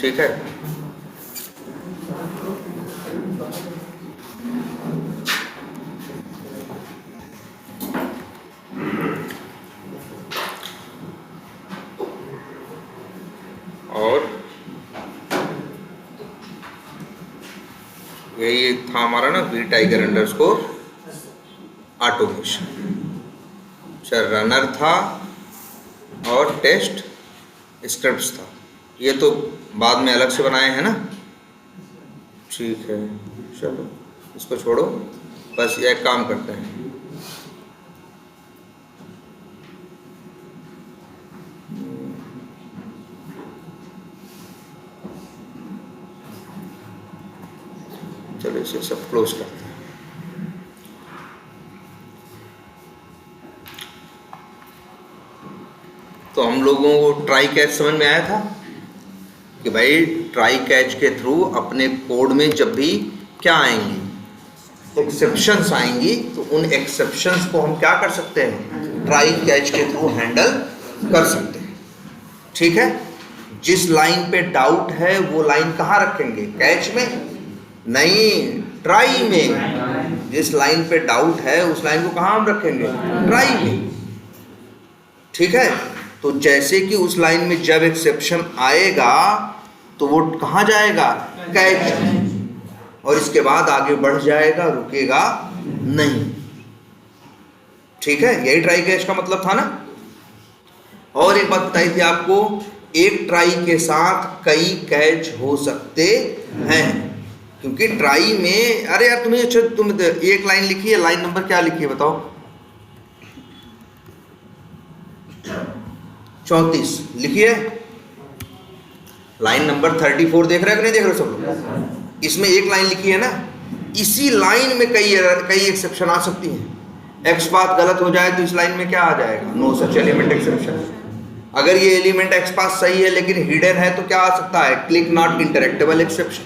ठीक है। और यही था हमारा ना वी टाइगर अंडरस्कोर ऑटोमेशन। अच्छा, रनर था और टेस्ट स्क्रिप्ट्स था, ये तो बाद में अलग से बनाए हैं ना। ठीक है, चलो इसको छोड़ो, बस एक काम करते हैं। चलो इसे सब क्लोज करते हैं। तो हम लोगों को ट्राई कैच समझ में आया था कि भाई ट्राई कैच के थ्रू अपने कोड में जब भी क्या आएंगी, एक्सेप्शंस आएंगी, तो उन एक्सेप्शंस को हम क्या कर सकते हैं, ट्राई कैच के थ्रू हैंडल कर सकते हैं। ठीक है, जिस लाइन पे डाउट है वो लाइन कहाँ रखेंगे, कैच में नहीं, ट्राई में। जिस लाइन पे डाउट है उस लाइन को कहाँ हम रखेंगे, ट्राई में। ठीक है, तो जैसे कि उस लाइन में जब एक्सेप्शन आएगा तो वो कहाँ जाएगा, कैच, और इसके बाद आगे बढ़ जाएगा, रुकेगा नहीं। ठीक है, यही ट्राई कैच का मतलब था ना। और एक बात बताई थी आपको, एक ट्राई के साथ कई कैच हो सकते हैं, क्योंकि ट्राई में, अरे यार तुम्हें, अच्छा तुम एक लाइन लिखी है, लाइन नंबर क्या लिखी है बताओ, 34 लिखी है। लाइन नंबर 34 देख रहे हैं कि नहीं देख रहे सब लोग, इसमें एक लाइन लिखी है ना, इसी लाइन में कई एक्सेप्शन आ सकती हैं। एक्स पाथ गलत हो जाए तो इस लाइन में क्या आ जाएगा, नो सच एलिमेंट एक्सेप्शन। अगर ये एलिमेंट एक्स पाथ सही है लेकिन हिडन है तो क्या आ सकता है, क्लिक नॉट इंटरेक्टेबल एक्सेप्शन।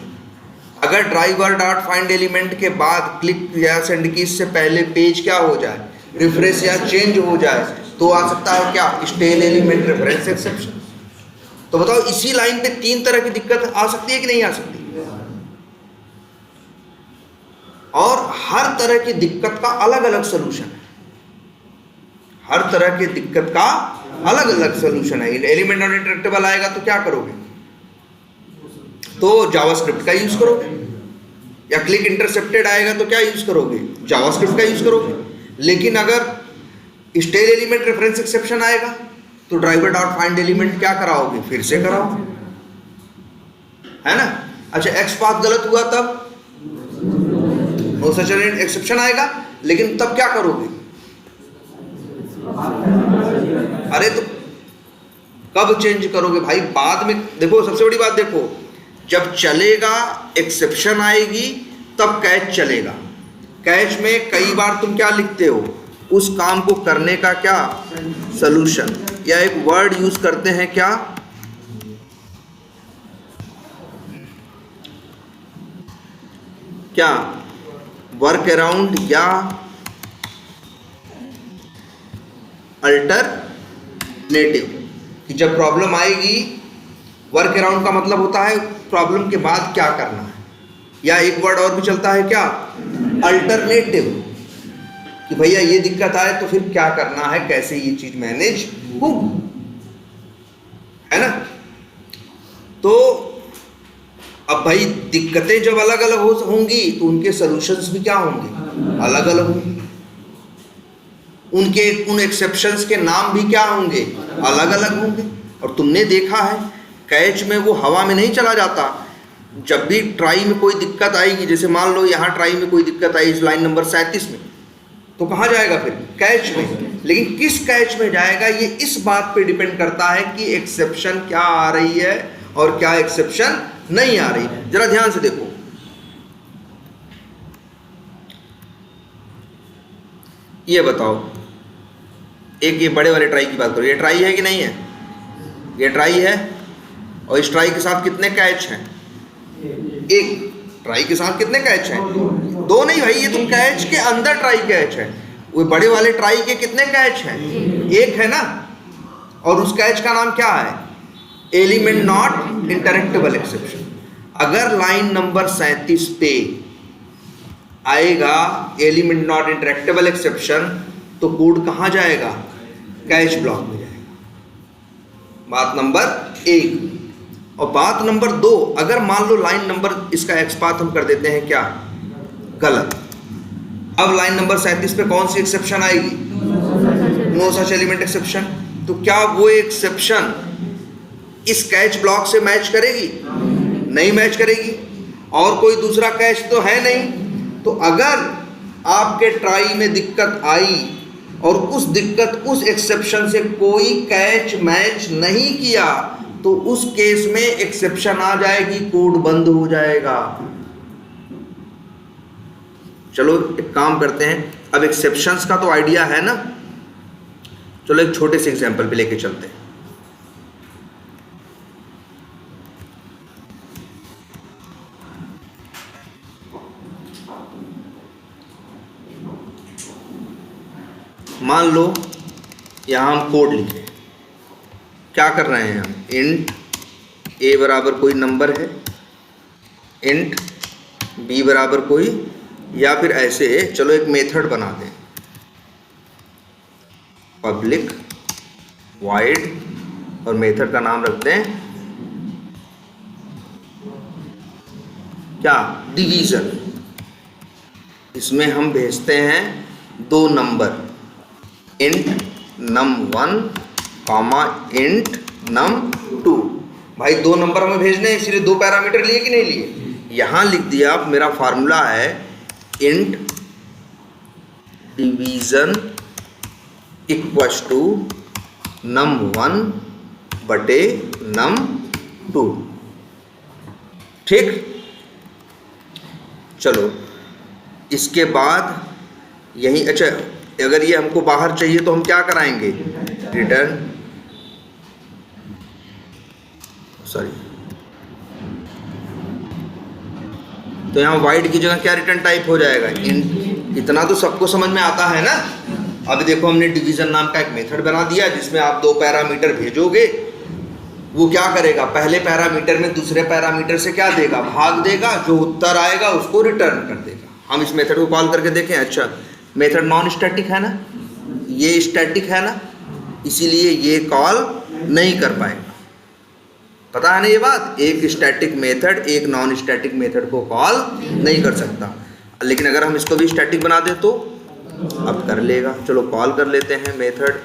अगर ड्राइवर डॉट फाइंड एलिमेंट के बाद क्लिक या सेंड की से पहले पेज क्या हो जाए, रिफ्रेश या चेंज हो जाए, तो आ सकता है क्या, स्टेल एलिमेंट रेफरेंस एक्सेप्शन। तो बताओ इसी लाइन पे 3 तरह की दिक्कत आ सकती है कि नहीं आ सकती, और हर तरह की दिक्कत का अलग अलग सोल्यूशन है। हर तरह की दिक्कत का अलग अलग सोल्यूशन है। एलिमेंट नॉट इंटरेक्टेबल आएगा तो क्या करोगे, तो जावास्क्रिप्ट का यूज करोगे, या क्लिक इंटरसेप्टेड आएगा तो क्या यूज करोगे, जावास्क्रिप्ट का यूज करोगे। लेकिन अगर स्टेल एलिमेंट रेफरेंस एक्सेप्शन आएगा तो ड्राइवर डॉट फाइंड एलिमेंट क्या कराओगे, फिर से कराओगे, है ना। अच्छा, एक्स पाथ गलत हुआ तब नो सच एक्सेप्शन आएगा, लेकिन तब क्या करोगे, अरे तो कब चेंज करोगे भाई, बाद में। देखो सबसे बड़ी बात देखो, जब चलेगा एक्सेप्शन आएगी तब कैच चलेगा। कैच में कई बार तुम क्या लिखते हो, उस काम को करने का क्या सलूशन, या एक वर्ड यूज करते हैं क्या, क्या वर्क अराउंड या अल्टरनेटिव। कि जब प्रॉब्लम आएगी, वर्क अराउंड का मतलब होता है प्रॉब्लम के बाद क्या करना है, या एक वर्ड और भी चलता है क्या, अल्टरनेटिव, कि भैया ये दिक्कत आए तो फिर क्या करना है, कैसे ये चीज मैनेज हो, है ना। तो अब भाई दिक्कतें जब अलग अलग होंगी तो उनके सॉल्यूशंस भी क्या होंगे, अलग अलग होंगे। उनके उन एक्सेप्शंस के नाम भी क्या होंगे, अलग अलग होंगे। और तुमने देखा है कैच में वो हवा में नहीं चला जाता। जब भी ट्राई में कोई दिक्कत आएगी, जैसे मान लो यहाँ ट्राई में कोई दिक्कत आई इस लाइन नंबर 37 में, तो कहाँ जाएगा फिर, कैच में। लेकिन किस कैच में जाएगा ये इस बात पे डिपेंड करता है कि एक्सेप्शन क्या आ रही है और क्या एक्सेप्शन नहीं आ रही। जरा ध्यान से देखो, ये बताओ, एक ये बड़े वाले ट्राई की बात करो, ये ट्राई है कि नहीं है, ये ट्राई है, और इस ट्राई के साथ कितने कैच हैं, एक। ट्राई के साथ कितने कैच हैं, 2 नहीं भाई, ये तो कैच के अंदर ट्राई कैच है। वो बड़े वाले ट्राई के कितने कैच हैं, 1 है ना, और उस कैच का नाम क्या है, एलिमेंट नॉट इंटरेक्टेबल एक्सेप्शन। अगर लाइन नंबर 37 पे आएगा एलिमेंट नॉट इंटरेक्टेबल एक्सेप्शन तो कोड कहां जाएगा? कैश ब्लॉक में जाएगा। बात नंबर 1। और बात नंबर 2, अगर मान लो लाइन नंबर इसका एक्स पाथ हम कर देते हैं क्या? गलत। अब लाइन नंबर 37 पे कौन सी एक्सेप्शन आएगी? No such element exception. तो क्या वो एक्सेप्शन इस कैच ब्लॉक से मैच करेगी? नहीं मैच करेगी। और कोई दूसरा कैच तो है नहीं। तो अगर आपके ट्राई में दिक्कत आई और उस एक्सेप्शन से कोई कैच मैच नहीं किया तो उस केस में एक्सेप्शन आ जाएगी, कोड बंद हो जाएगा। चलो एक काम करते हैं, अब एक्सेप्शंस का तो आइडिया है ना, चलो एक छोटे से एग्जांपल पे लेके चलते हैं। मान लो यहां हम कोड लिखे, क्या कर रहे हैं हम? इंट a बराबर कोई नंबर है, इंट b बराबर कोई, या फिर ऐसे चलो एक मेथड बना दें, पब्लिक वाइड, और मेथड का नाम रखते हैं क्या? डिवीजन। इसमें हम भेजते हैं 2 number, int num1 comma int num2। भाई 2 नंबर हमें भेजने हैं, इसलिए 2 पैरामीटर लिए कि नहीं लिए? यहां लिख दिया आप, मेरा फार्मूला है int division equals to num1 बटे num2। ठीक, चलो इसके बाद यही, अच्छा अगर ये हमको बाहर चाहिए तो हम क्या कराएंगे? रिटर्न, सॉरी, तो यहाँ वाइड की जगह क्या रिटर्न टाइप हो जाएगा? इंट। इतना तो सबको समझ में आता है ना। अब देखो हमने डिवीजन नाम का एक मेथड बना दिया जिसमें आप 2 पैरामीटर भेजोगे, वो क्या करेगा? पहले पैरामीटर में दूसरे पैरामीटर से क्या देगा? भाग देगा, जो उत्तर आएगा उसको रिटर्न कर देगा। हम इस मेथड को कॉल करके देखें। अच्छा, मेथड नॉन स्टैटिक है ना, ये स्टैटिक है ना, इसीलिए ये कॉल नहीं कर पाएगा। पता है ना ये बात? एक स्टैटिक मेथड एक नॉन स्टैटिक मेथड को कॉल नहीं कर सकता। लेकिन अगर हम इसको भी स्टैटिक बना दें तो अब कर लेगा। चलो कॉल कर लेते हैं मेथड।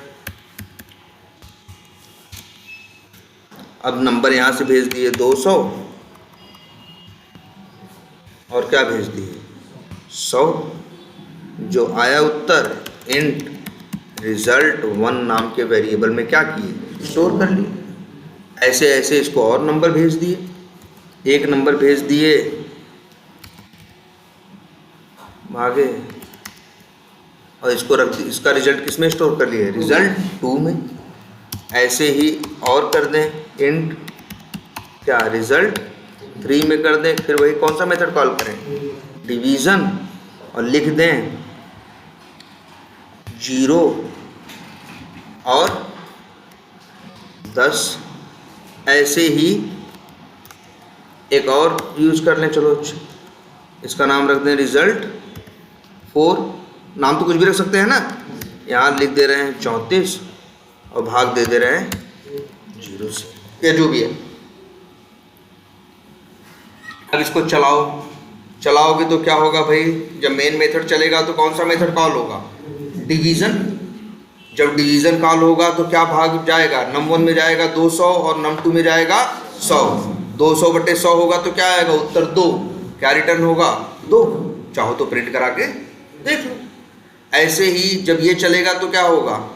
अब नंबर यहां से भेज दिए 200 और क्या भेज दिए? 100। जो आया उत्तर इंट रिजल्ट 1 नाम के वेरिएबल में क्या किए? स्टोर कर लिए। ऐसे ऐसे इसको और नंबर भेज दिए, एक नंबर भेज दिए आगे, और इसको रख दिया, इसका रिजल्ट किस में स्टोर कर लिए? रिजल्ट 2 में। ऐसे ही और कर दें, इंट क्या रिजल्ट 3 में कर दें। फिर वही कौन सा मेथड कॉल करें? डिवीजन, और लिख दें 0 और 10। ऐसे ही एक और यूज कर लें, चलो इसका नाम रख दें रिजल्ट 4। नाम तो कुछ भी रख सकते हैं ना। यहाँ लिख दे रहे हैं 34 और भाग दे रहे हैं 0 से, या जो भी है। अब इसको चलाओगे तो क्या होगा भाई? जब मेन मेथड चलेगा तो कौन सा मेथड कॉल होगा? डिवीजन। जब डिवीजन कॉल होगा तो क्या भाग जाएगा? num1 में जाएगा 200 और num2 में जाएगा 100। 200 बटे 100 होगा तो क्या आएगा? उत्तर 2। क्या रिटर्न होगा? 2। चाहो तो प्रिंट करा के देख लो। ऐसे ही जब ये चलेगा तो क्या होगा?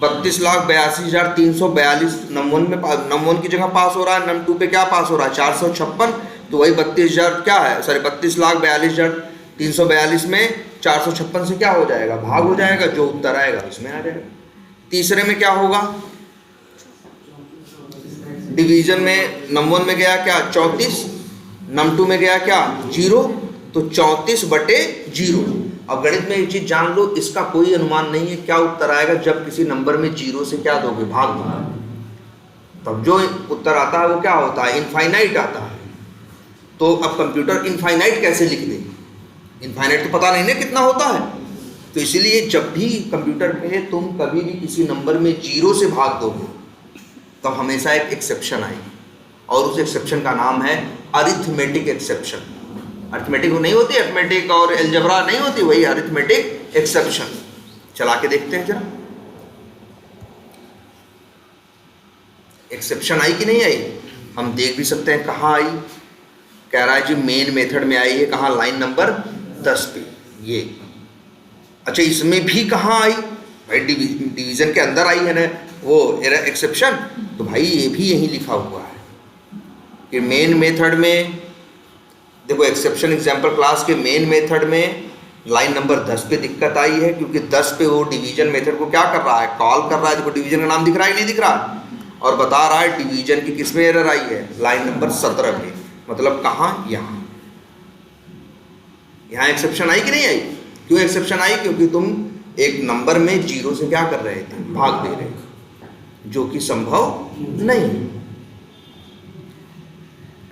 32,82,342 num1 की जगह पास हो रहा है, num2 पे क्या पास हो रहा है? 456। तो वही 32,000 क्या है, सॉरी 32,42,342 में 456 से क्या हो जाएगा? भाग हो जाएगा, जो उत्तर आएगा उसमें आ जाएगा। तीसरे में क्या होगा? डिवीजन में num1 में गया क्या? 34, num2 में गया क्या? 0। तो 34 बटे 0। अब गणित में एक चीज जान लो, इसका कोई अनुमान नहीं है क्या उत्तर आएगा जब किसी नंबर में 0 से क्या दोगे? भाग दोगे। तब जो उत्तर आता है वो क्या होता है, इनफाइनाइट आता है। तो अब कंप्यूटर इनफाइनाइट कैसे लिख दे, इनफाइनाइट तो पता नहीं ना कितना होता है। तो इसीलिए जब भी कंप्यूटर पे तुम कभी भी किसी नंबर में 0 से भाग दोगे तो हमेशा एक एक्सेप्शन आएगी, और उस एक्सेप्शन का नाम है अरिथमेटिक एक्सेप्शन। अरिथमेटिक नहीं होती, अरिथमेटिक और एलजेब्रा नहीं होती, वही अरिथमेटिक एक्सेप्शन। चला के देखते हैं जरा, एक्सेप्शन आई कि नहीं आई। हम देख भी सकते हैं कहाँ आई, कह रहा है जी मेन मेथड में आई है, कहाँ, लाइन नंबर 10 पे ये। अच्छा इसमें भी कहाँ आई भाई, डिवीजन के अंदर आई है ना वो एरर एक्सेप्शन, तो भाई ये भी यहीं लिखा हुआ है कि मेन मेथड में देखो, एक्सेप्शन एग्जाम्पल क्लास के मेन मेथड में लाइन नंबर 10 पे दिक्कत आई है, क्योंकि 10 पे वो डिवीजन मेथड को क्या कर रहा है, कॉल कर रहा है। देखो डिवीजन का नाम दिख रहा है कि नहीं दिख रहा, और बता रहा है डिवीजन की किस में एरर आई है, लाइन नंबर 17 पे। मतलब कहाँ, यहाँ। यहाँ एक्सेप्शन आई कि नहीं आई। क्यों एक्सेप्शन आई, क्योंकि तुम एक नंबर में 0 से क्या कर रहे थे, भाग दे रहे थे, जो कि संभव नहीं।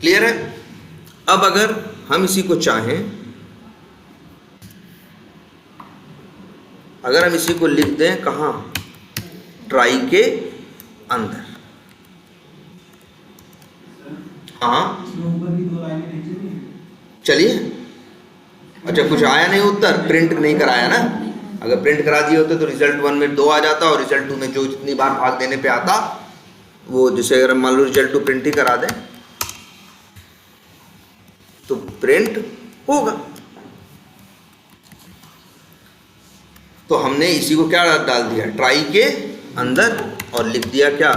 क्लियर है। अब अगर हम इसी को चाहें, अगर हम इसी को लिख दें कहाँ, ट्राई के अंदर, हाँ चलिए। अच्छा कुछ आया नहीं उत्तर, प्रिंट नहीं कराया ना। अगर प्रिंट करा दिए होते तो रिजल्ट 1 में 2 आ जाता, और रिजल्ट 2 में जो जितनी बार भाग देने पे आता वो, जैसे अगर मान लो रिजल्ट 2 प्रिंट ही करा दें तो प्रिंट होगा। तो हमने इसी को क्या डाल दिया, ट्राई के अंदर, और लिख दिया क्या,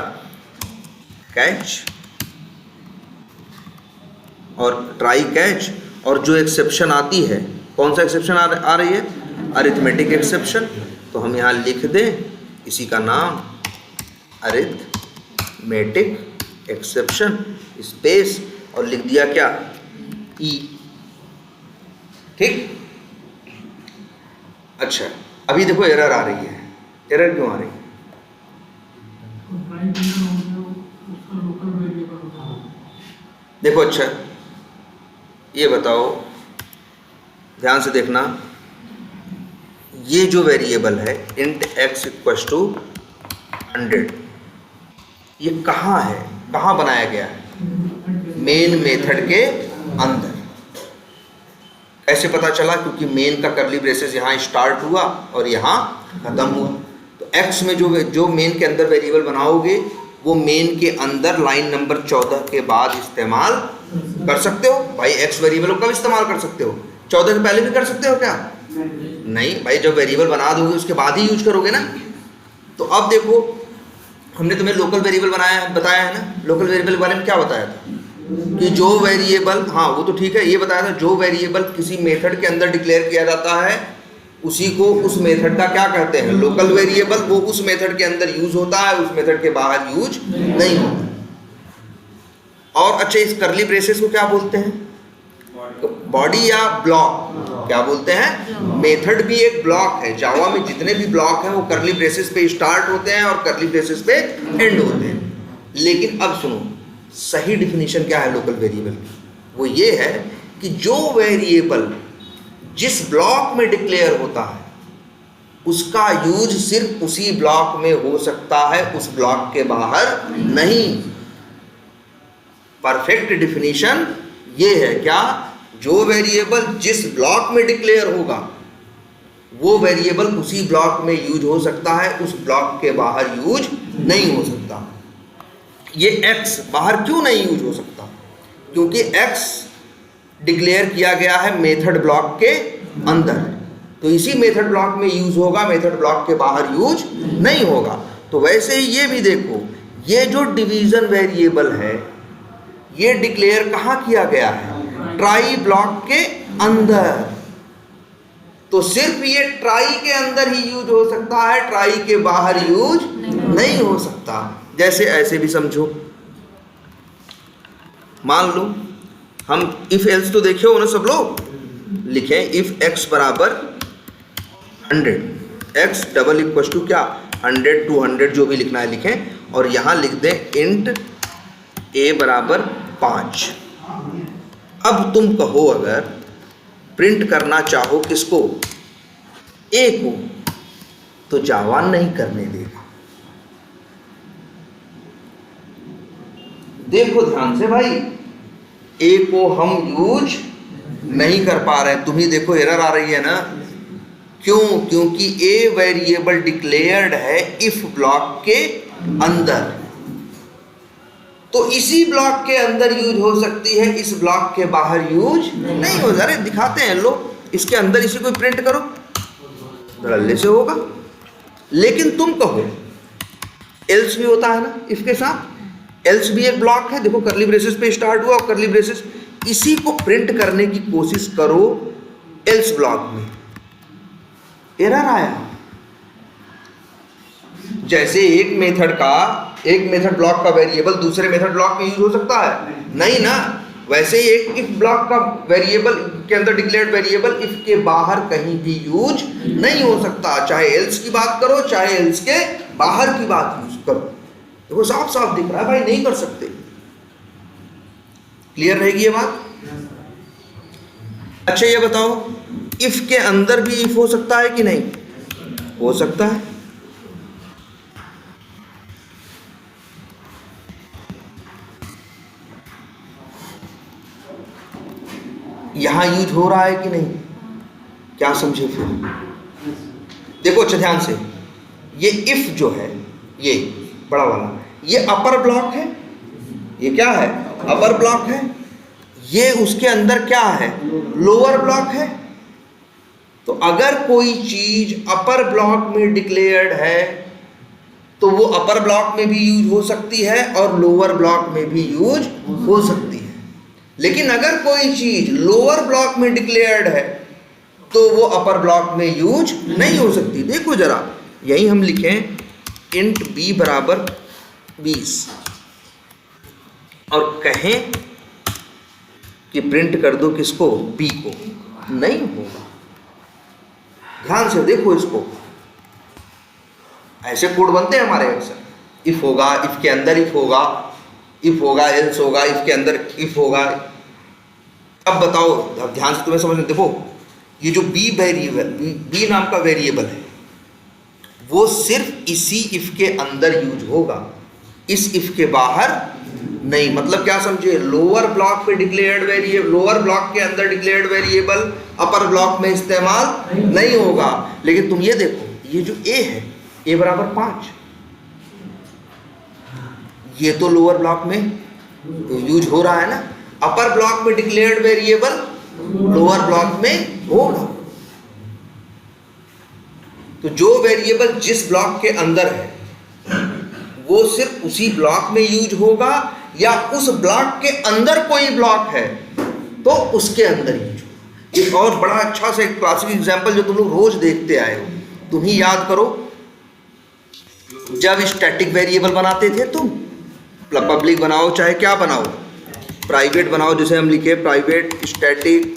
कैच, और ट्राई कैच। और जो एक्सेप्शन आती है, कौन सा एक्सेप्शन आ रही है, अरिथमेटिक एक्सेप्शन। तो हम यहाँ लिख दें इसी का नाम अरिथमेटिक एक्सेप्शन स्पेस, और लिख दिया क्या, ई। ठीक। अच्छा अभी देखो एरर आ रही है, एरर क्यों आ रही है, देखो। अच्छा ये बताओ, ध्यान से देखना, ये जो वेरिएबल है int x इक्वल्स टू 100, ये कहाँ है, कहाँ बनाया गया है, मेन मेथड के अंदर। कैसे पता चला, क्योंकि मेन का कर्ली ब्रेसेस यहाँ स्टार्ट हुआ और यहाँ खत्म हुआ। तो x में जो मेन के अंदर वेरिएबल बनाओगे वो मेन के अंदर लाइन नंबर 14 के बाद इस्तेमाल कर सकते हो। भाई x वेरिएबल को कब इस्तेमाल कर सकते हो, 14 के पहले भी कर सकते हो क्या, नहीं भाई, जब वेरिएबल बना दोगे उसके बाद ही यूज करोगे ना। तो अब देखो, हमने तुम्हें लोकल वेरिएबल बताया है ना। लोकल वेरिएबल के बारे में क्या बताया था कि जो वेरिएबल, हाँ वो तो ठीक है, ये बताया था जो वेरिएबल किसी मेथड के अंदर डिक्लेयर किया जाता है उसी को उस मेथड का क्या कहते हैं, लोकल वेरिएबल। वो उस मेथड के अंदर यूज होता है, उस मेथड के बाहर यूज नहीं होता। और अच्छा इस कर्ली ब्रेसेस को क्या बोलते हैं, बॉडी या ब्लॉक, क्या बोलते हैं, मेथड भी एक ब्लॉक है। जावा में जितने भी ब्लॉक हैं वो कर्ली ब्रेसेस पे स्टार्ट होते हैं और कर्ली ब्रेसेस पे एंड होते हैं। लेकिन अब सुनो, सही डिफिनीशन क्या है लोकल वेरिएबल की, वो ये है कि जो वेरिएबल जिस ब्लॉक में डिक्लेयर होता है उसका यूज सिर्फ उसी ब्लॉक में हो सकता है, उस ब्लॉक के बाहर नहीं। परफेक्ट डिफिनीशन ये है क्या, जो वेरिएबल जिस ब्लॉक में डिक्लेयर होगा वो वेरिएबल उसी ब्लॉक में यूज हो सकता है, उस ब्लॉक के बाहर यूज नहीं हो सकता। ये x बाहर क्यों नहीं यूज हो सकता, क्योंकि x डिक्लेयर किया गया है मेथड ब्लॉक के अंदर, तो इसी मेथड ब्लॉक में यूज होगा, मेथड ब्लॉक के बाहर यूज नहीं होगा। तो वैसे ही ये भी देखो, ये जो डिवीजन वेरिएबल है ये डिक्लेयर कहाँ किया गया है, ट्राई ब्लॉक के अंदर। तो सिर्फ ये ट्राई के अंदर ही यूज हो सकता है, ट्राई के बाहर यूज नहीं हो सकता। जैसे ऐसे भी समझो, मान लो हम इफ एल्स तो देखे हो ना सब लोग, लिखें इफ x बराबर 100, x डबल इक्वल टू क्या 100 200 जो भी लिखना है लिखें, और यहाँ लिख दें इंट a बराबर 5। अब तुम कहो अगर प्रिंट करना चाहो किसको, a को, तो जावा नहीं करने देगा। देखो ध्यान से भाई, a को हम यूज नहीं कर पा रहे, तुम ही देखो एरर आ रही है ना। क्यों? क्योंकि a वेरिएबल डिक्लेयर्ड है इफ ब्लॉक के अंदर, तो इसी ब्लॉक के अंदर यूज हो सकती है, इस ब्लॉक के बाहर यूज नहीं हो। अरे दिखाते हैं, लो इसके अंदर इसी को प्रिंट करो, धड़ल्ले से होगा। लेकिन तुम कहो एल्स भी होता है ना इफ के साथ, एल्स भी एक ब्लॉक है। देखो करली ब्रेसेस पे स्टार्ट हुआ और करली ब्रेसेस, इसी को प्रिंट करने की कोशिश करो एल्स ब्लॉक में, एरर आया। जैसे एक मेथड ब्लॉक का वेरिएबल दूसरे मेथड ब्लॉक में यूज हो सकता है? नहीं ना। वैसे ही एक इफ ब्लॉक का वेरिएबल के अंदर डिक्लेयर्ड वेरिएबल इफ के बाहर कहीं भी यूज नहीं हो सकता, चाहे एल्स की बात करो चाहे एल्स के बाहर की बात यूज करो। देखो साफ साफ दिख रहा है भाई, नहीं कर सकते। क्लियर रहेगी ये बात? अच्छा ये बताओ, इफ के अंदर भी इफ हो सकता है कि नहीं? हो सकता है। यहां यूज हो रहा है कि नहीं? क्या समझे फिर? देखो अच्छा ध्यान से, ये इफ जो है, ये बड़ा वाला, ये अपर ब्लॉक है। ये क्या है? अपर ब्लॉक है। ये उसके अंदर क्या है? लोअर ब्लॉक है। तो अगर कोई चीज अपर ब्लॉक में डिक्लेयर्ड है तो वो अपर ब्लॉक में भी यूज हो सकती है और लोअर ब्लॉक में भी यूज हो सकती है। लेकिन अगर कोई चीज लोअर ब्लॉक में डिक्लेयर्ड है तो वो अपर ब्लॉक में यूज नहीं हो सकती। देखो जरा, यही हम लिखें इंट b बराबर 20 और कहें कि प्रिंट कर दो किसको? b को। नहीं होगा। ध्यान से देखो इसको, ऐसे कोड बनते हैं हमारे अक्सर। इफ होगा, इफ के अंदर इफ होगा, इफ होगा एल्स होगा, इफ के अंदर इफ होगा। अब बताओ, अब ध्यान से तुम्हें समझ में, देखो ये जो बी वेरिएबल, बी नाम का वेरिएबल है, वो सिर्फ इसी इफ के अंदर यूज होगा, इस इफ के बाहर नहीं। मतलब क्या समझे? लोअर ब्लॉक पे डिक्लेयर्ड वेरिएबल, लोअर ब्लॉक के अंदर डिक्लेयर्ड वेरिएबल अपर ब्लॉक में इस्तेमाल नहीं होगा। लेकिन तुम ये देखो, ये जो ए है, ए बराबर 5, ये तो लोअर ब्लॉक में यूज हो रहा है ना। अपर ब्लॉक में डिक्लेयर्ड वेरिएबल लोअर ब्लॉक में होगा। तो जो वेरिएबल जिस ब्लॉक के अंदर है वो सिर्फ उसी ब्लॉक में यूज होगा, या उस ब्लॉक के अंदर कोई ब्लॉक है तो उसके अंदर यूज होगा। एक और बड़ा अच्छा सा क्लासिक एग्जांपल जो तुम लोग रोज देखते आए हो, तुम ही याद करो, जब स्टैटिक वेरिएबल बनाते थे तुम, पब्लिक बनाओ चाहे क्या बनाओ, प्राइवेट बनाओ, जैसे हम लिखे प्राइवेट स्टैटिक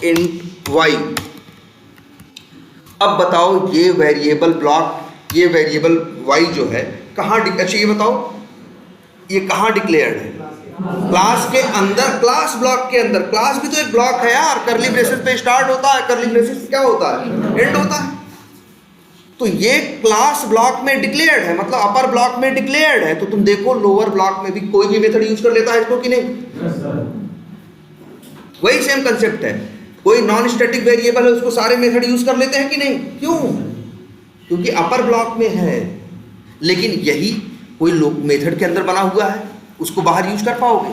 इंट y। अब बताओ ये वेरिएबल ब्लॉक, ये वेरिएबल y जो है कहाँ, अच्छा ये बताओ ये कहाँ डिक्लेयर्ड है? क्लास के अंदर, क्लास ब्लॉक के अंदर। क्लास भी तो एक ब्लॉक है यार, करली ब्रेसेस पे स्टार्ट होता है, करली ब्रेसेस क्या होता है? एंड होता है। तो ये क्लास ब्लॉक में डिक्लेयर्ड है, मतलब अपर ब्लॉक में डिक्लेयर्ड है। तो तुम देखो लोअर ब्लॉक में भी कोई भी मेथड यूज कर लेता है इसको कि नहीं? वही सेम कंसेप्ट है। कोई नॉन स्टैटिक वेरिएबल है, उसको सारे मेथड यूज कर लेते हैं कि नहीं? क्यों? क्योंकि अपर ब्लॉक में है। लेकिन यही कोई मेथड के अंदर बना हुआ है, उसको बाहर यूज कर पाओगे?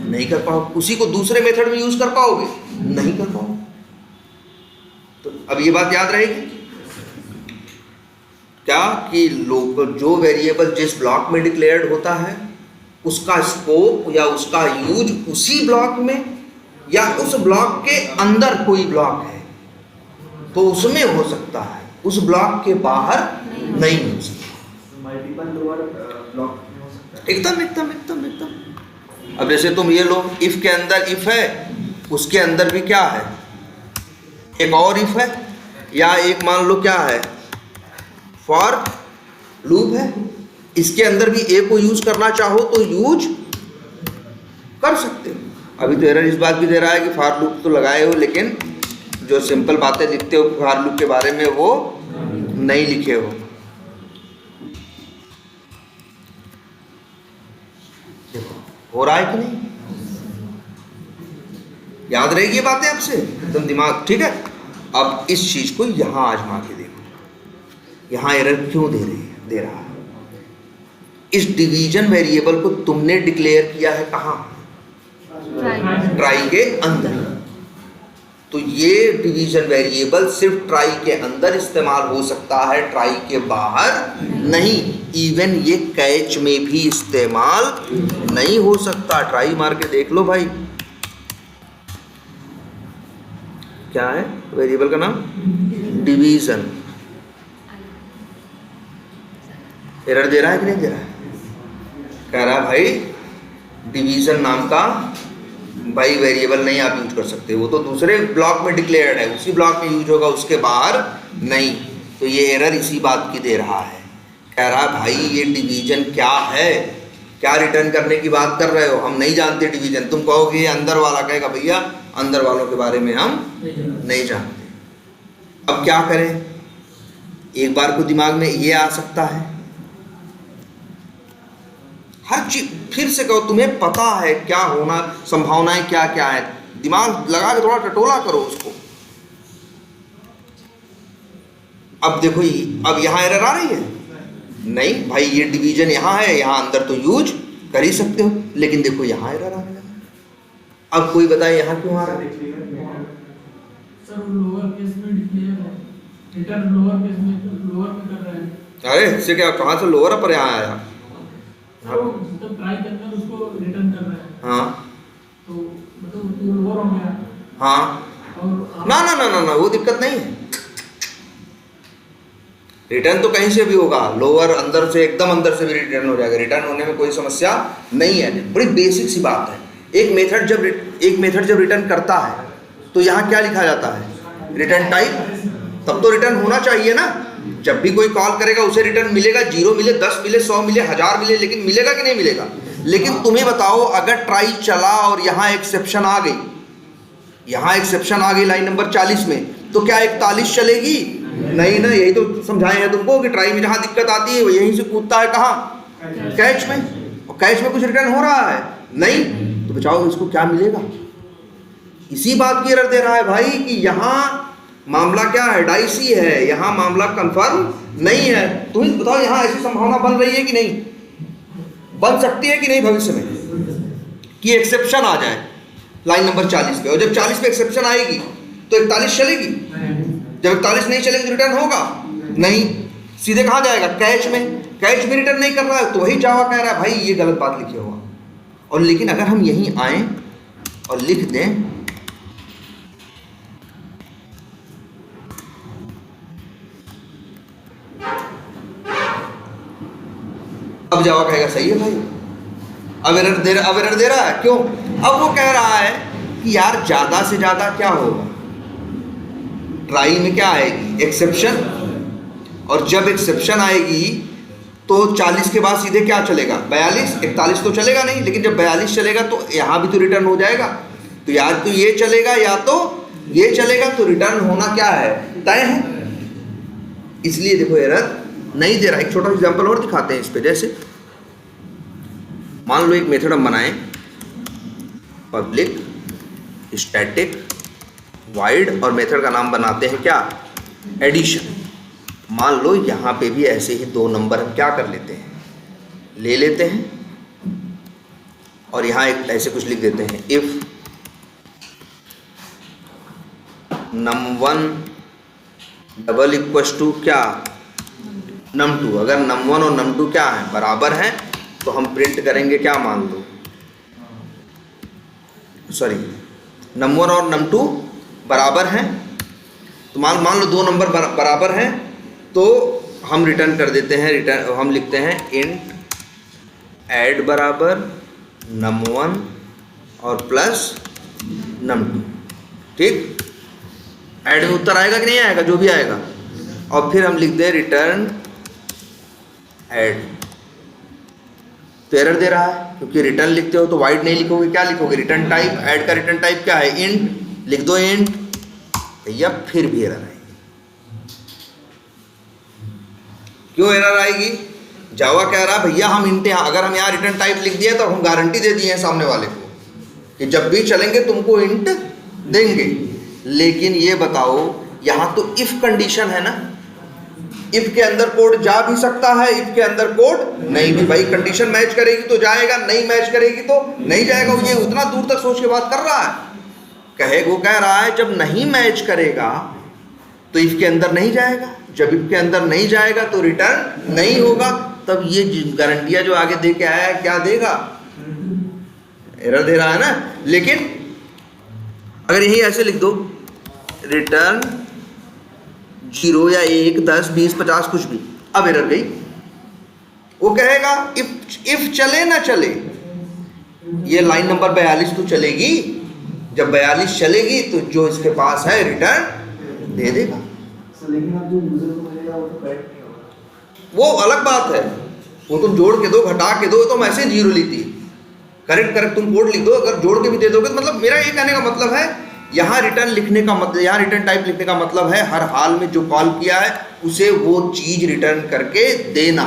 नहीं कर पाओगे। उसी को दूसरे मेथड में यूज कर पाओगे? नहीं कर पाओगे। तो अब ये बात याद रहेगी क्या कि जो वेरिएबल जिस ब्लॉक में डिक्लेयर्ड होता है उसका स्कोप या उसका यूज उसी ब्लॉक में, या उस ब्लॉक के अंदर कोई ब्लॉक है तो उसमें हो सकता है, उस ब्लॉक के बाहर नहीं हो सकता। एकदम एकदम एकदम एकदम। अब जैसे तुम ये लो, इफ के अंदर इफ है, उसके अंदर भी क्या है? एक और इफ है, या एक मान लो क्या है, फॉर लूप है। इसके अंदर भी ए को यूज करना चाहो तो यूज कर सकते हो। अभी तो एरर इस बात भी दे रहा है कि फॉर लूप तो लगाए हो लेकिन जो सिंपल बातें लिखते हो फॉर लूप के बारे में वो नहीं लिखे हो। हो रहा है कि नहीं? याद रहेगी ये बातें आपसे एकदम दिमाग, ठीक है। अब इस चीज को यहां आजमा के देखो, यहां एरर क्यों दे रहा है। इस डिवीजन वेरिएबल को तुमने डिक्लेयर किया है कहां? ट्राई के अंदर। तो ये डिवीजन वेरिएबल सिर्फ ट्राई के अंदर इस्तेमाल हो सकता है, ट्राई के बाहर नहीं। इवन ये कैच में भी इस्तेमाल नहीं हो सकता। ट्राई मार के देख लो भाई, क्या है वेरिएबल का नाम? डिवीजन। एरर दे रहा है कि नहीं दे रहा है? कह रहा है भाई डिवीजन नाम का भाई वेरिएबल नहीं आप यूज कर सकते, वो तो दूसरे ब्लॉक में डिक्लेयर्ड है, उसी ब्लॉक में यूज होगा, उसके बाहर नहीं। तो ये एरर इसी बात की दे रहा है। कह रहा है भाई ये डिवीजन क्या है, क्या रिटर्न करने की बात कर रहे हो, हम नहीं जानते डिवीजन। तुम कहोगे ये अंदर वाला, कहेगा भैया अंदर वालों के बारे में हम नहीं जानते। अब क्या करें? एक बार को दिमाग में ये आ सकता है, हर चीज फिर से कहो, तुम्हें पता है क्या होना, संभावनाएं क्या क्या है, दिमाग लगा के थोड़ा टटोला करो उसको। अब देखो अब यहां एरर आ रही है? नहीं भाई ये डिवीजन यहां है, यहां अंदर तो यूज कर ही सकते हो, लेकिन देखो यहां एरर आने लगा। अब कोई बताए यहां क्यों आ रहा है? सर लोअर केस में डिक्लेयर है, रिटर्न लोअर केस में कर रहा है। अरे इससे क्या, कहां से लोअर पर यहां आया? तो ट्राई करना उसको रिटर्न कर रहा है। हाँ तो मतलब लोअर हो गया। हाँ और ना ना ना ना ना वो दिक्कत नहीं है, रिटर्न तो कहीं से भी होगा, लोअर अंदर से एकदम अंदर से भी रिटर्न हो जाएगा, रिटर्न होने में कोई समस्या नहीं है। बड़ी बेसिक सी बात है। एक मेथड जब रिटर्न करता है तो यहाँ क्या लिखा जाता है? Return type. तब तो रिटर्न होना चाहिए ना। जब भी कोई कॉल करेगा उसे रिटर्न मिलेगा, 0 मिले, 10 मिले, 100 मिले, 1000 मिले, लेकिन मिलेगा कि नहीं मिलेगा? लेकिन तुम्हें बताओ अगर ट्राई चला और यहाँ एक्सेप्शन आ गई, यहाँ एक्सेप्शन आ गई लाइन नंबर 40 में, तो क्या 41 चलेगी? नहीं ना। यही तो समझाए हैं तुमको कि ट्राई में जहाँ दिक्कत आती है वो यहीं से कूदता है कहाँ? कैच में। और कैच में कुछ रिटर्न हो रहा है नहीं, तो बचाओ इसको क्या मिलेगा? इसी बात की एरर दे रहा है भाई कि यहाँ मामला क्या है? डाइसी है, यहाँ मामला कंफर्म नहीं है। तुम ही बताओ यहाँ ऐसी संभावना बन रही है कि नहीं? बन सकती है कि नहीं भविष्य में कि एक्सेप्शन आ जाए लाइन नंबर 40 पे, और जब 40 पे एक्सेप्शन आएगी तो 41 चलेगी? जब 41 नहीं चलेगी तो रिटर्न होगा नहीं, सीधे कहाँ जाएगा? कैच में। कैच में रिटर्न नहीं कर रहा है तो वही जावा कह रहा है भाई ये गलत बात लिखी हुआ। और लेकिन अगर हम यहीं आए और लिख दें अब जावा कहेगा सही है भाई, अब एरर दे रहा है क्यों? अब वो कह रहा है कि यार ज्यादा से ज्यादा क्या होगा, ट्राई में क्या आएगी? एक्सेप्शन। और जब एक्सेप्शन आएगी तो 40 के बाद सीधे क्या चलेगा? 42। 41 तो चलेगा नहीं, लेकिन जब 42 चलेगा तो यहाँ भी तो रिटर्न हो जाएगा। तो या तो ये चलेगा या तो ये चलेगा, तो रिटर्न होना क्या है? तय है। इसलिए देखो एरर नहीं दे रहा। एक छोटा एग्जांपल और दिखाते हैं इस पे। जैसे मान लो एक मेथड हम बनाएं, पब्लिक स्टैटिक वाइड, और मेथड का नाम बनाते हैं क्या? एडिशन। मान लो यहाँ पे भी ऐसे ही 2 नंबर हम क्या कर लेते हैं? ले लेते हैं और यहाँ एक ऐसे कुछ लिख देते हैं, if num1 double equal to क्या? num2। अगर num1 और num2 क्या है? बराबर हैं, तो हम प्रिंट करेंगे क्या? मान लो सॉरी num1 और num2 बराबर हैं, तो मान लो 2 नंबर बराबर हैं, तो हम रिटर्न कर देते हैं, रिटर्न हम लिखते हैं इंट ऐड बराबर num1 और प्लस num2। ठीक, ऐड में उत्तर आएगा कि नहीं आएगा? जो भी आएगा। और फिर हम लिख दें रिटर्न ऐड। तो एरर दे रहा है, क्योंकि रिटर्न लिखते हो तो वाइड नहीं लिखोगे, क्या लिखोगे, रिटर्न टाइप। ऐड का रिटर्न टाइप क्या है, इंट, लिख दो इंट, भैया फिर भी एरर आएगी। क्यों एरर आएगी? जावा कह रहा भैया हम इंट, अगर हम यहाँ रिटर्न टाइप लिख दिए तो हम गारंटी दे दिए हैं सामने वाले को कि जब भी चलेंगे तुमको इंट देंगे। लेकिन ये बताओ यहाँ तो इफ कंडीशन है ना, इफ के अंदर कोड जा भी सकता है, इफ के अंदर कोड नहीं भी। भाई कंडीशन मैच करेगी तो जाएगा, नहीं मैच करेगी तो नहीं जाएगा। ये उतना दूर तक सोच के बात कर रहा है। वो कह रहा है जब नहीं मैच करेगा तो इफ के अंदर नहीं जाएगा, जब इफ के अंदर नहीं जाएगा तो रिटर्न नहीं होगा। तब ये गारंटियां जो आगे दे के आया है क्या देगा, एरर दे रहा है ना। लेकिन अगर यही ऐसे लिख दो, रिटर्न 0 या 1, 10, 20, 50 कुछ भी, अब एरर गई। वो कहेगा इफ चले ना चले, ये लाइन नंबर 42 तो चलेगी। जब 42 चलेगी तो जो इसके पास है रिटर्न दे देगा। लेकिन अब जो यूजर को मिलेगा वो तो करेक्ट नहीं होगा। वो अलग बात है, वो तुम जोड़ के दो, घटा के दो, तो ऐसे 0 लेती है। करेक्ट तुम कोड लिख दो, अगर जोड़ के भी दे दोगे तो मतलब मेरा ये कहने का मतलब है, यहाँ रिटर्न लिखने का मतलब, यहाँ रिटर्न टाइप लिखने का मतलब है हर हाल में जो कॉल किया है उसे वो चीज रिटर्न करके देना।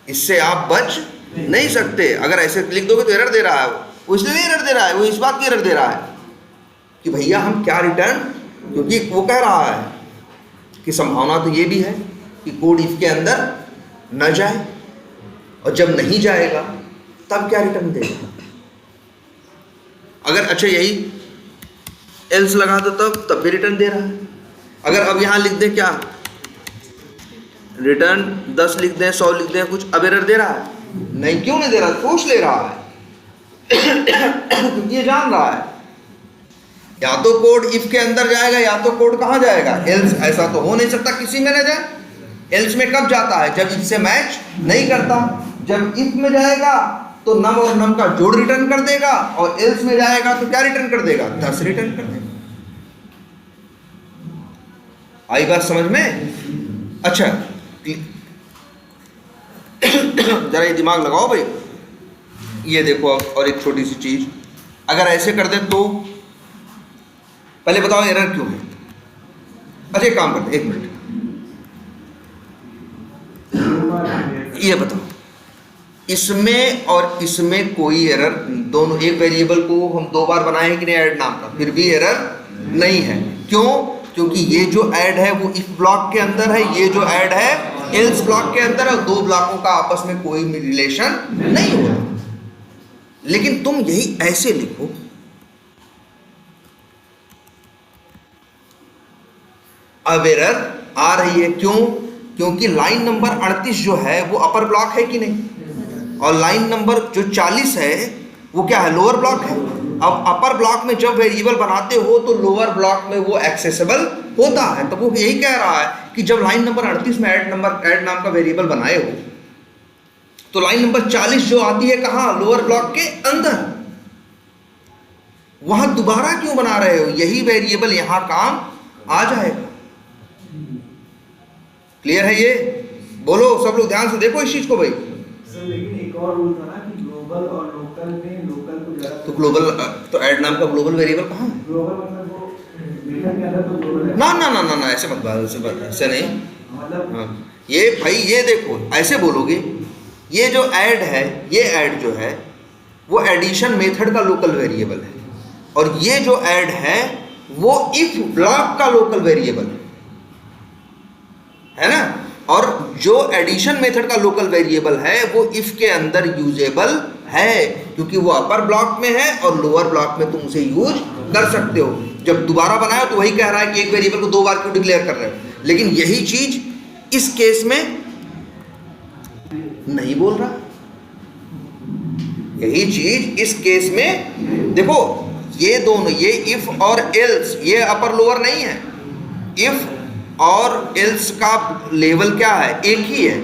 इससे आप बच नहीं सकते। अगर ऐसे लिख दोगे तो एरर दे रहा है वो इसलिए नहीं एरर दे रहा है, वो इस बात की एरर दे रहा है कि भैया हम क्या रिटर्न, क्योंकि वो कह रहा है कि संभावना तो ये भी है कि कोड इफ के अंदर न जाए, और जब नहीं जाएगा तब क्या रिटर्न देगा। अगर अच्छा यही एल्स लगा दो तब भी रिटर्न दे रहा है। अगर अब यहाँ लिख दें क्या, रिटर्न 10 लिख दें, 100 लिख दें कुछ, अब एरर दे रहा है नहीं। क्यों नहीं दे रहा, सोच ले रहा है क्योंकि ये जान रहा है या तो कोड इफ के अंदर जाएगा या तो कोड कहाँ जाएगा, एल्स। ऐसा तो हो नहीं सकता किसी में न जाए। एल्स में कब जाता है, जब इफ से मैच नहीं करता। जब इफ में जाएगा तो नम और नम का जोड़ रिटर्न कर देगा, और एल्स में जाएगा तो क्या रिटर्न कर देगा, 10 रिटर्न कर देगा। आई बात समझ में? अच्छा जरा ये दिमाग लगाओ भाई। ये देखो और एक छोटी सी चीज, अगर ऐसे कर दे तो पहले बताओ एरर क्यों है। अच्छा एक काम करते, 1 मिनट, ये बताओ इसमें और इसमें कोई एरर, दोनों एक वेरिएबल को हम 2 बार बनाए हैं कि नहीं ऐड नाम का, फिर भी एरर नहीं है। क्यों? क्योंकि ये जो ऐड है वो इफ ब्लॉक के अंदर है, ये जो ऐड है एल्स ब्लॉक के अंदर है, और 2 ब्लॉकों का आपस में कोई रिलेशन नहीं होता। लेकिन तुम यही ऐसे लिखो, अब एरर आ रही है। क्यों? क्योंकि लाइन नंबर 38 जो है वो अपर ब्लॉक है कि नहीं, और लाइन नंबर जो 40 है वो क्या है, लोअर ब्लॉक है। अब अपर ब्लॉक में जब वेरिएबल बनाते हो तो लोअर ब्लॉक में वो एक्सेसिबल होता है। तो वो यही कह रहा है कि जब लाइन नंबर 38 में ऐड नाम का वेरिएबल बनाए हो तो लाइन नंबर 40 जो आती है कहाँ, लोअर ब्लॉक के अंदर, वहां दोबारा क्यों बना रहे हो, यही वेरिएबल यहां काम आ जाएगा। क्लियर है ये? बोलो सब लोग ध्यान से देखो इस चीज को भाई। सर लेकिन एक और रूल था ना कि ग्लोबल और लोकल में, लोकल को ज्यादा तो ग्लोबल, तो ऐड नाम का ग्लोबल वेरिएबल कहाँ है? ग्लोबल मतलब वो रिटर्न के अंदर तो ग्लोबल है ना ना ना ना ना ऐसे मत बात, ऐसे नहीं। मतलब हाँ, ये भाई ये देखो ऐसे बोलोगे, ये जो ऐड है, ये ऐड जो है वो एडिशन मेथड का लोकल वेरिएबल है, और ये जो ऐड है वो इफ ब्लॉक का लोकल वेरिएबल है ना। और जो एडिशन मेथड का लोकल वेरिएबल है वो इफ के अंदर यूजेबल है, क्योंकि वो अपर ब्लॉक में है और लोअर ब्लॉक में तुम उसे यूज कर सकते हो। जब दोबारा बनाए तो वही कह रहा है कि एक वेरिएबल को 2 बार क्यों डिक्लेयर कर रहे हो, लेकिन यही चीज इस केस में नहीं बोल रहा। यही चीज इस केस में देखो, ये दोनों, ये इफ और एल्स, ये अपर लोअर नहीं है। इफ और एल्स का लेवल क्या है, एक ही है,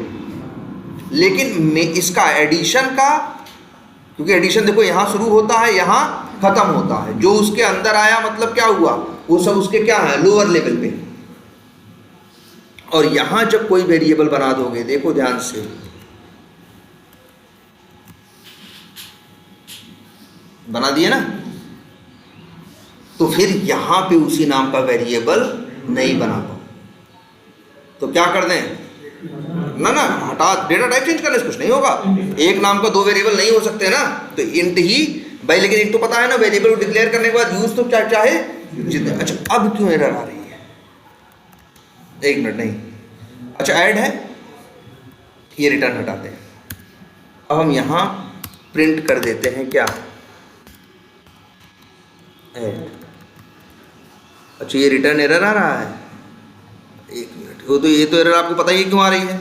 लेकिन इसका एडिशन का, क्योंकि एडिशन देखो यहां शुरू होता है, यहां खत्म होता है, जो उसके अंदर आया मतलब क्या हुआ, वो सब उसके क्या है, लोअर लेवल पे। और यहां जब कोई वेरिएबल बना दोगे, देखो ध्यान से, बना दिए ना। तो फिर यहां पे उसी नाम का वेरिएबल नहीं बना पाओ, तो क्या कर दें, ना ना हटा, डेटा टाइप चेंज करने से कुछ नहीं होगा। एक नाम का दो वेरिएबल नहीं हो सकते ना, तो इंट ही भाई। लेकिन एक तो पता है ना, वेरिएबल को डिक्लेयर करने के बाद यूज तो क्या चाहे जितने। अच्छा अब क्यों एरर आ रही है, एक मिनट नहीं, अच्छा ऐड है, ये रिटर्न हटाते हैं। अब हम यहां प्रिंट कर देते हैं क्या, ऐड। अच्छा ये रिटर्न एरर आ रहा है, एक मिनट, वो तो ये तो एरर आपको पता ही है क्यों आ रही है।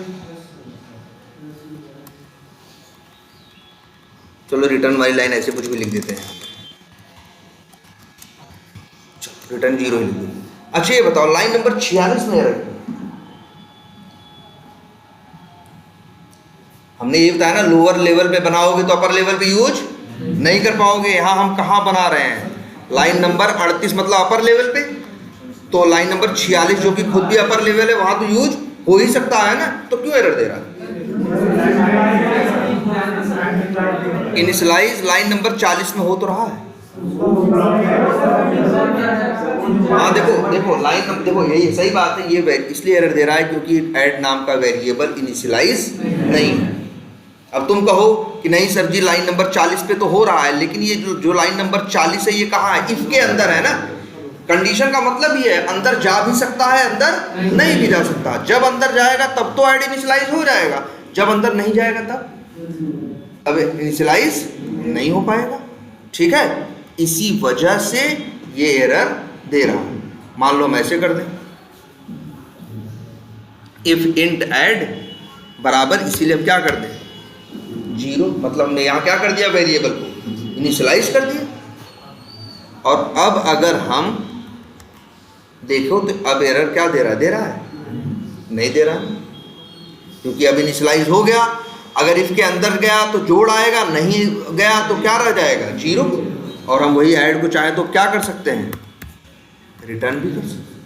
चलो रिटर्न वाली लाइन ऐसे कुछ भी लिख देते हैं, रिटर्न 0 ही लिख दो। अच्छा ये बताओ लाइन नंबर 46 में एरर क्यों? हमने ये बताया ना, लोअर लेवल पे बनाओगे तो अपर लेवल पे यूज नहीं कर पाओगे। यहां हम कहां बना रहे हैं, लाइन नंबर 38 मतलब अपर लेवल पे, तो लाइन नंबर 46 जो कि खुद भी अपर लेवल है वहां तो यूज हो ही सकता है ना, तो क्यों एरर दे रहा है। इनिशियलाइज लाइन नंबर 40 में हो तो रहा है। हाँ देखो देखो लाइन, देखो यही सही बात है, ये इसलिए एरर दे रहा है क्योंकि ऐड नाम का वेरिएबल इनिशियलाइज नहीं है। अब तुम कहो कि नहीं सर जी लाइन नंबर 40 पे तो हो रहा है, लेकिन ये जो लाइन नंबर 40 है ये कहाँ है, इफ के अंदर है ना। कंडीशन का मतलब ये है अंदर जा भी सकता है, अंदर नहीं भी जा सकता। जब अंदर जाएगा तब तो ऐड इनिशियलाइज हो जाएगा, जब अंदर नहीं जाएगा तब अब इनिशियलाइज नहीं हो पाएगा। ठीक है, इसी वजह से ये एरर दे रहा है। मान लो हम ऐसे कर दें, इफ इंट ऐड बराबर, इसीलिए हम क्या कर दें 0, मतलब हमने यहाँ क्या कर दिया, वेरिएबल को इनिशियलाइज कर दिया। और अब अगर हम देखो तो अब एरर क्या दे रहा है, नहीं दे रहा है, क्योंकि अब इनिशियलाइज हो गया। अगर इसके अंदर गया तो जोड़ आएगा, नहीं गया तो क्या रह जाएगा 0। और हम वही ऐड को चाहे तो क्या कर सकते हैं, रिटर्न भी कर सकते हैं।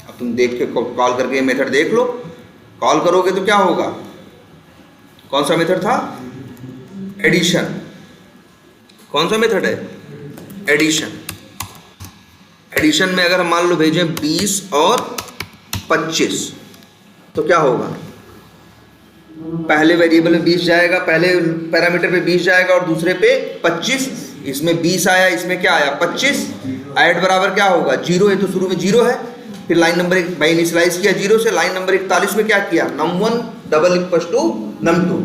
अब तुम देख के कॉल करके ये मेथड देख लो, कॉल करोगे तो क्या होगा, कौन सा मेथड था, एडिशन। कौन सा मेथड है, एडिशन। एडिशन में अगर हम मान लो भेजें 20 और 25 तो क्या होगा, पहले वेरिएबल में 20 जाएगा, पहले पैरामीटर पे 20 जाएगा और दूसरे पे 25। इसमें 20 आया, इसमें क्या आया 25। ऐड बराबर क्या होगा 0 है, तो शुरू में 0 है। फिर लाइन नंबर 1 भाई इनिशियलाइज किया 0 से, लाइन नंबर 41 में क्या किया, num1 double equal to num2।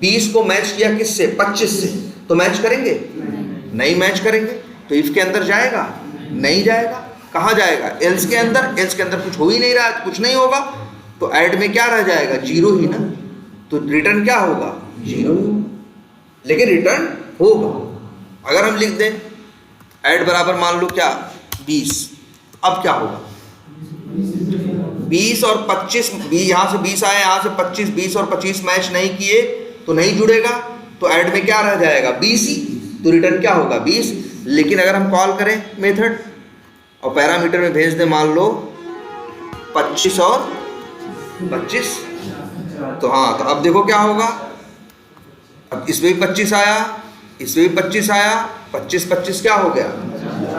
20 को मैच किया किससे, 25 से, तो मैच करेंगे नहीं मैच करेंगे। तो इफ के अंदर जाएगा, नहीं जाएगा, कहाँ जाएगा, एल्स के अंदर। एल्स के अंदर कुछ हो ही नहीं रहा, कुछ नहीं होगा, तो ऐड में क्या रह जाएगा 0 ही ना, तो रिटर्न क्या होगा 0 ही, लेकिन रिटर्न होगा। अगर हम लिख दें ऐड बराबर मान लो क्या 20, अब क्या होगा 20 और 25, यहाँ से 20 आया, यहाँ से 25, 20 और 25 मैच नहीं किए तो नहीं जुड़ेगा, तो ऐड में क्या रह जाएगा 20 ही, तो रिटर्न क्या होगा 20। लेकिन अगर हम कॉल करें मेथड और पैरामीटर में भेज दें मान लो 25 और 25, तो हाँ, तो अब देखो क्या होगा, अब इसमें भी 25 आया, इसमें भी 25 आया, 25 25 क्या हो गया,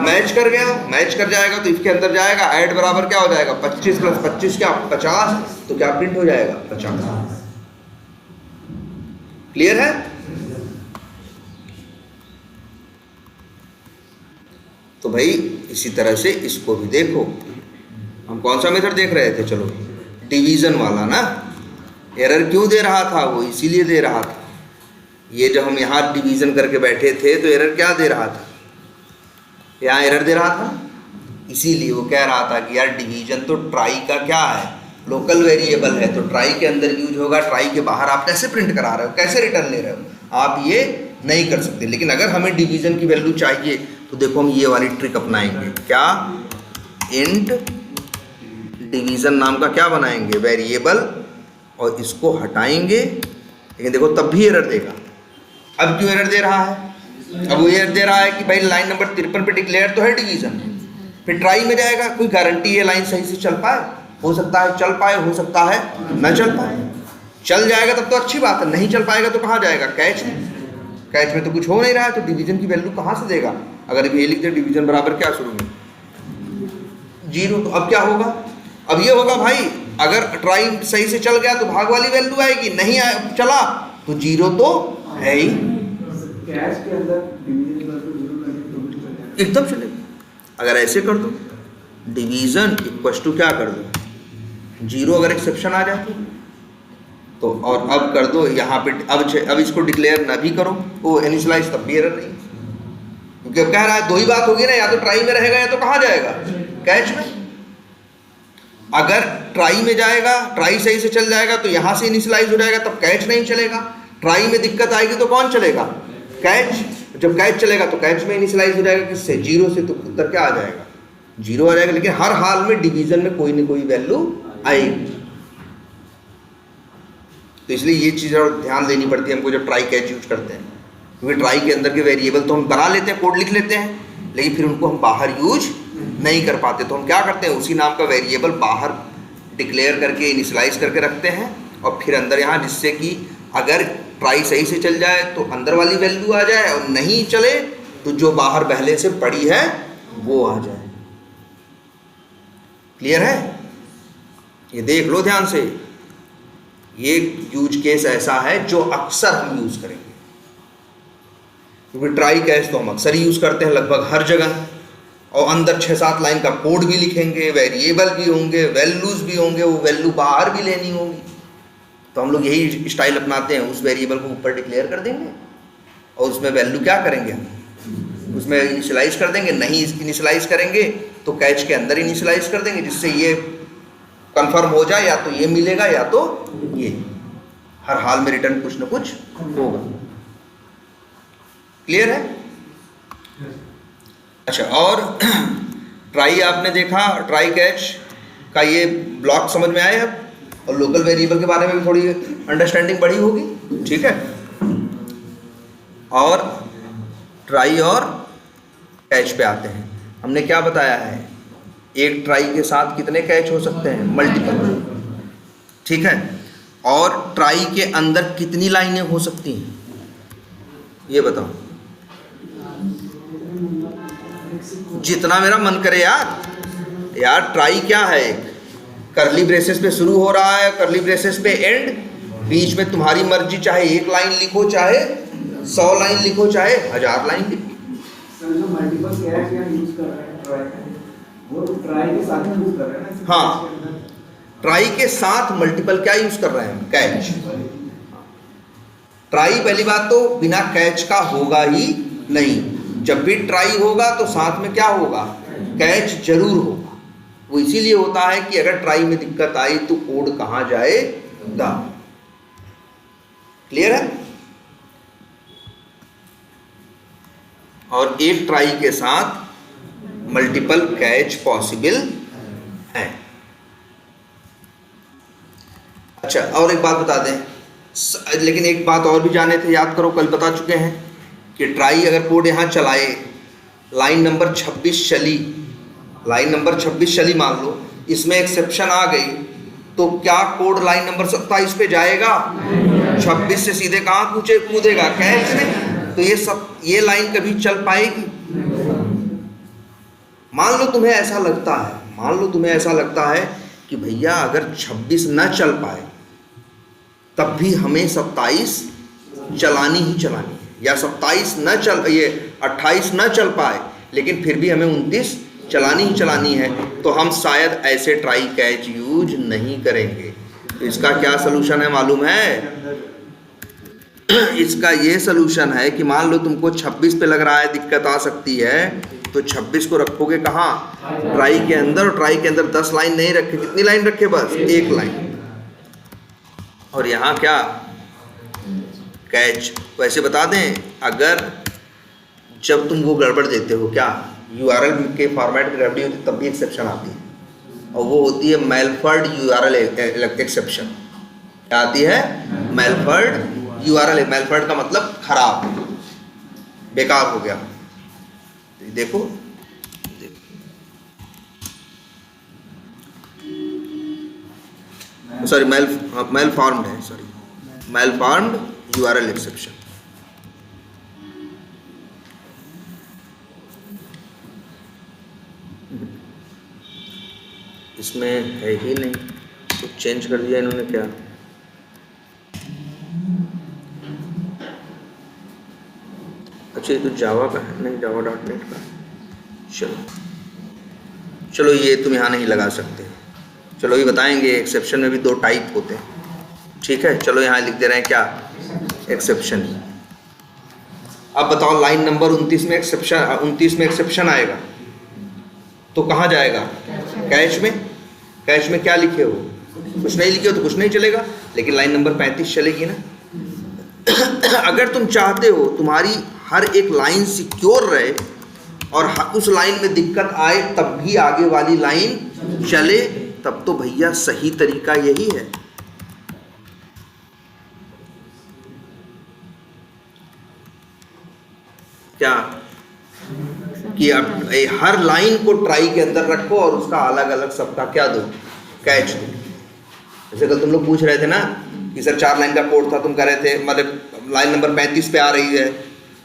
मैच कर गया, मैच कर जाएगा तो इसके अंदर जाएगा। ऐड बराबर क्या हो जाएगा 25 प्लस 25 क्या 50, तो क्या प्रिंट हो जाएगा 50। क्लियर है। तो भाई इसी तरह से इसको भी देखो, हम कौन सा मेथड देख रहे थे, चलो डिवीजन वाला ना। एरर क्यों दे रहा था, वो इसीलिए दे रहा था, ये जब हम यहाँ डिवीजन करके बैठे थे तो एरर क्या दे रहा था, यहाँ एरर दे रहा था, इसीलिए वो कह रहा था कि यार डिवीजन तो ट्राई का क्या है, लोकल वेरिएबल है, तो ट्राई के अंदर यूज होगा, ट्राई के बाहर आप कैसे प्रिंट करा रहे हो, कैसे रिटर्न ले रहे हो, आप ये नहीं कर सकते। लेकिन अगर हमें डिवीजन की वैल्यू चाहिए तो देखो हम ये वाली ट्रिक अपनाएंगे, क्या, इंट डिवीजन नाम का क्या बनाएंगे वेरिएबल, और इसको हटाएंगे, लेकिन देखो तब भी एरर देगा। अब क्यों एरर दे रहा है, अब वो एरर दे रहा है कि भाई लाइन नंबर 53 पे डिक्लेयर तो है डिवीजन, फिर ट्राई में जाएगा, कोई गारंटी है लाइन सही से चल पाए, हो सकता है चल पाए, हो सकता है न चल पाए। चल जाएगा तब तो अच्छी बात है, नहीं चल पाएगा तो कहाँ जाएगा, कैच में। कैच में तो कुछ हो नहीं रहा है, तो डिवीजन की वैल्यू कहाँ से देगा? अगर ये लिख दे डिवीजन बराबर क्या शुरू में 0, तो अब क्या होगा? अब ये होगा भाई, अगर ट्राई सही से चल गया तो भाग वाली वैल्यू आएगी, नहीं चला तो 0 तो है ही, कैश के अंदर डिवीजन कर दो 0 लगे तो भी चलेगा। एकदम चलेगा। अगर ऐसे कर दो डिवीजन इक्वल टू क्या कर दो 0, अगर एक्सेप्शन आ जाए तो, और अब कर दो यहाँ पे अब इसको डिक्लेयर ना भी करो, वो इनिशियलाइज तब भी एरर नहीं, क्योंकि अब कह रहा है दो ही बात होगी ना, या तो ट्राई में रहेगा या तो कहाँ जाएगा कैच में। अगर ट्राई में जाएगा, ट्राई सही से चल जाएगा तो यहाँ से इनिशियलाइज हो जाएगा, तब कैच नहीं चलेगा। ट्राई में दिक्कत आएगी तो कौन चलेगा? कैच। जब कैच चलेगा तो कैच में इनिशियलाइज हो जाएगा किससे? 0 से, तो उत्तर क्या आ जाएगा? 0 आ जाएगा। लेकिन हर हाल में डिवीजन में कोई ना कोई वैल्यू आएगी, तो इसलिए ये चीज़ और ध्यान देनी पड़ती है हमको जब ट्राई कैच यूज करते हैं, क्योंकि ट्राई के अंदर के वेरिएबल तो हम बना लेते हैं, कोड लिख लेते हैं, लेकिन फिर उनको हम बाहर यूज नहीं कर पाते। तो हम क्या करते हैं, उसी नाम का वेरिएबल बाहर डिक्लेयर करके इनिशियलाइज करके रखते हैं, और फिर अंदर यहाँ, जिससे कि अगर ट्राई सही से चल जाए तो अंदर वाली वैल्यू आ जाए, और नहीं चले तो जो बाहर पहले से पड़ी है वो आ जाए। क्लियर है? ये देख लो ध्यान से, ये यूज केस ऐसा है जो अक्सर हम यूज करेंगे, क्योंकि ट्राई कैच तो हम अक्सर यूज करते हैं लगभग हर जगह, और अंदर 6-7 लाइन का कोड भी लिखेंगे, वेरिएबल भी होंगे, वैल्यूज भी होंगे, वो वैल्यू बाहर भी लेनी होगी, तो हम लोग यही स्टाइल अपनाते हैं, उस वेरिएबल को ऊपर डिक्लेयर कर देंगे और उसमें वैल्यू क्या करेंगे, हम उसमें इनिशियलाइज कर देंगे। नहीं इनिशियलाइज करेंगे तो कैच के अंदर इनिशियलाइज कर देंगे, जिससे ये कंफर्म हो जाए, या तो ये मिलेगा या तो ये, हर हाल में रिटर्न कुछ ना कुछ होगा। क्लियर है? अच्छा, और ट्राई आपने देखा, ट्राई कैच का ये ब्लॉक समझ में आया, और लोकल वेरिएबल के बारे में भी थोड़ी अंडरस्टैंडिंग बढ़ी होगी, ठीक है। और ट्राई और कैच पे आते हैं। हमने क्या बताया है, एक ट्राई के साथ कितने कैच हो सकते हैं? मल्टीपल, ठीक है। और ट्राई के अंदर कितनी लाइनें हो सकती हैं, ये बताओ। जितना मेरा मन करे यार ट्राई क्या है, एक करली ब्रेसेस पे शुरू हो रहा है, करली ब्रेसेस पे एंड, बीच में तुम्हारी मर्जी, चाहे 1 लाइन लिखो, चाहे 100 लाइन लिखो, चाहे 1000 लाइन लिखो। सर जो मल्टीपल कैच यहाँ यूज कर रहे हैं ट्राई, वो ट्राई के साथ में यूज कर रहे हैं ना? हाँ, ट्राई के साथ मल्टीपल क्या यूज कर रहे हैं? कैच। ट्राई पहली बात तो बिना कैच का होगा ही नहीं, जब भी ट्राई होगा तो साथ में क्या होगा? कैच जरूर होगा। वो इसीलिए होता है कि अगर ट्राई में दिक्कत आई तो कोड कहाँ जाएगा। क्लियर है? और एक ट्राई के साथ मल्टीपल कैच पॉसिबल है। अच्छा, और एक बात बता दें, लेकिन एक बात और भी जाने थे, याद करो, कल बता चुके हैं कि ट्राई अगर कोड यहाँ चलाए, लाइन नंबर 26 चली, लाइन नंबर 26 चली, मान लो इसमें एक्सेप्शन आ गई, तो क्या कोड लाइन नंबर 27 पे जाएगा? 26 से सीधे कहाँ कूदेगा? कैच में। तो ये लाइन कभी चल पाएगी? मान लो तुम्हें ऐसा लगता है कि भैया अगर 26 न चल पाए तब भी हमें 27 चलानी ही चलानी है, या 27 न चल, ये 28 न चल पाए लेकिन फिर भी हमें 29 चलानी ही चलानी है, तो हम शायद ऐसे ट्राई कैच यूज नहीं करेंगे। तो इसका क्या सलूशन है मालूम है? इसका ये सलूशन है कि मान लो तुमको 26 पे लग रहा है दिक्कत आ सकती है, तो 26 को रखोगे कहाँ? ट्राई के अंदर। और ट्राई के अंदर 10 लाइन नहीं रखे, कितनी लाइन रखे? बस 1 लाइन। और यहाँ क्या? कैच। वैसे बता दें, अगर जब तुम वो गड़बड़ देते हो, क्या URL के फॉर्मेट में गड़बड़ी होती है, तब भी एक्सेप्शन आती है, और वो होती है मेलफर्ड URL एक्सेप्शन। क्या आती है? मेलफर्ड URL। मेलफर्ड का मतलब खराब, बेकार हो गया। देखो सॉरी, मेल फॉर्म्ड है, sorry, malformed URL exception. इसमें है ही नहीं, कुछ चेंज कर दिया इन्होंने क्या? अच्छा ये तो जावा का है, नहीं जावा डॉट नेट का। चलो ये तुम यहाँ नहीं लगा सकते। चलो ये बताएंगे एक्सेप्शन में भी 2 टाइप होते हैं, ठीक है। चलो यहाँ लिख दे रहे हैं क्या, एक्सेप्शन। अब बताओ लाइन नंबर 29 में एक्सेप्शन आएगा तो कहाँ जाएगा, कैच में। कैच में क्या लिखे हो, कुछ नहीं लिखे हो तो कुछ नहीं चलेगा, लेकिन लाइन नंबर 35 चलेगी ना। अगर तुम चाहते हो तुम्हारी हर एक लाइन सिक्योर रहे और उस लाइन में दिक्कत आए तब भी आगे वाली लाइन चले, तब तो भैया सही तरीका यही है। क्या कि आप हर लाइन को ट्राई के अंदर रखो और उसका अलग अलग सबका क्या दो, कैच दो। जैसे कल तुम लोग पूछ रहे थे ना कि सर 4 लाइन का कोड था, तुम कह रहे थे मतलब लाइन नंबर 35 पे आ रही है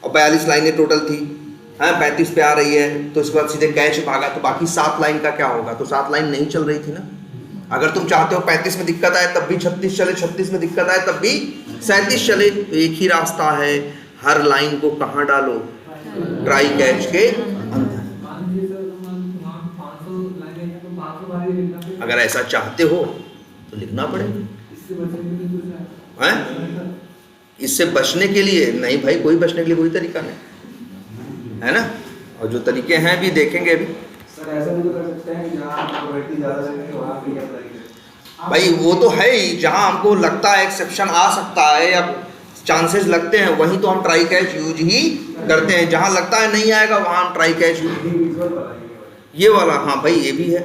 और 42 लाइनें टोटल थी, हाँ 35 पे आ रही है, तो इसके बाद सीधे कैच भागा, तो बाकी 7 लाइन का क्या होगा? तो 7 लाइन नहीं चल रही थी ना। अगर तुम चाहते हो 35 में दिक्कत आए तब भी 36 चले, 36 में दिक्कत आए तब भी 37 चले, तो एक ही रास्ता है, हर लाइन को कहाँ डालो, ट्राई कैच के अंदर। अगर ऐसा चाहते हो तो लिखना पड़ेगा। इससे बचने के लिए नहीं भाई, कोई बचने के लिए कोई तरीका नहीं है ना। और जो तरीके हैं भी देखेंगे अभी। सर ऐसा भी तो कर सकते हैं कि जहाँ प्रोबेबिलिटी ज़्यादा लगे तो वहाँ पे अप्लाई करें। भाई वो तो है ही, जहाँ हमको लगता है एक्सेप्शन आ सकता है या चांसेस लगते हैं वहीं तो हम ट्राई कैच यूज ही करते हैं। जहाँ लगता है नहीं आएगा वहाँ हम ट्राई कैच यूज। ये वाला हाँ भाई ये भी है।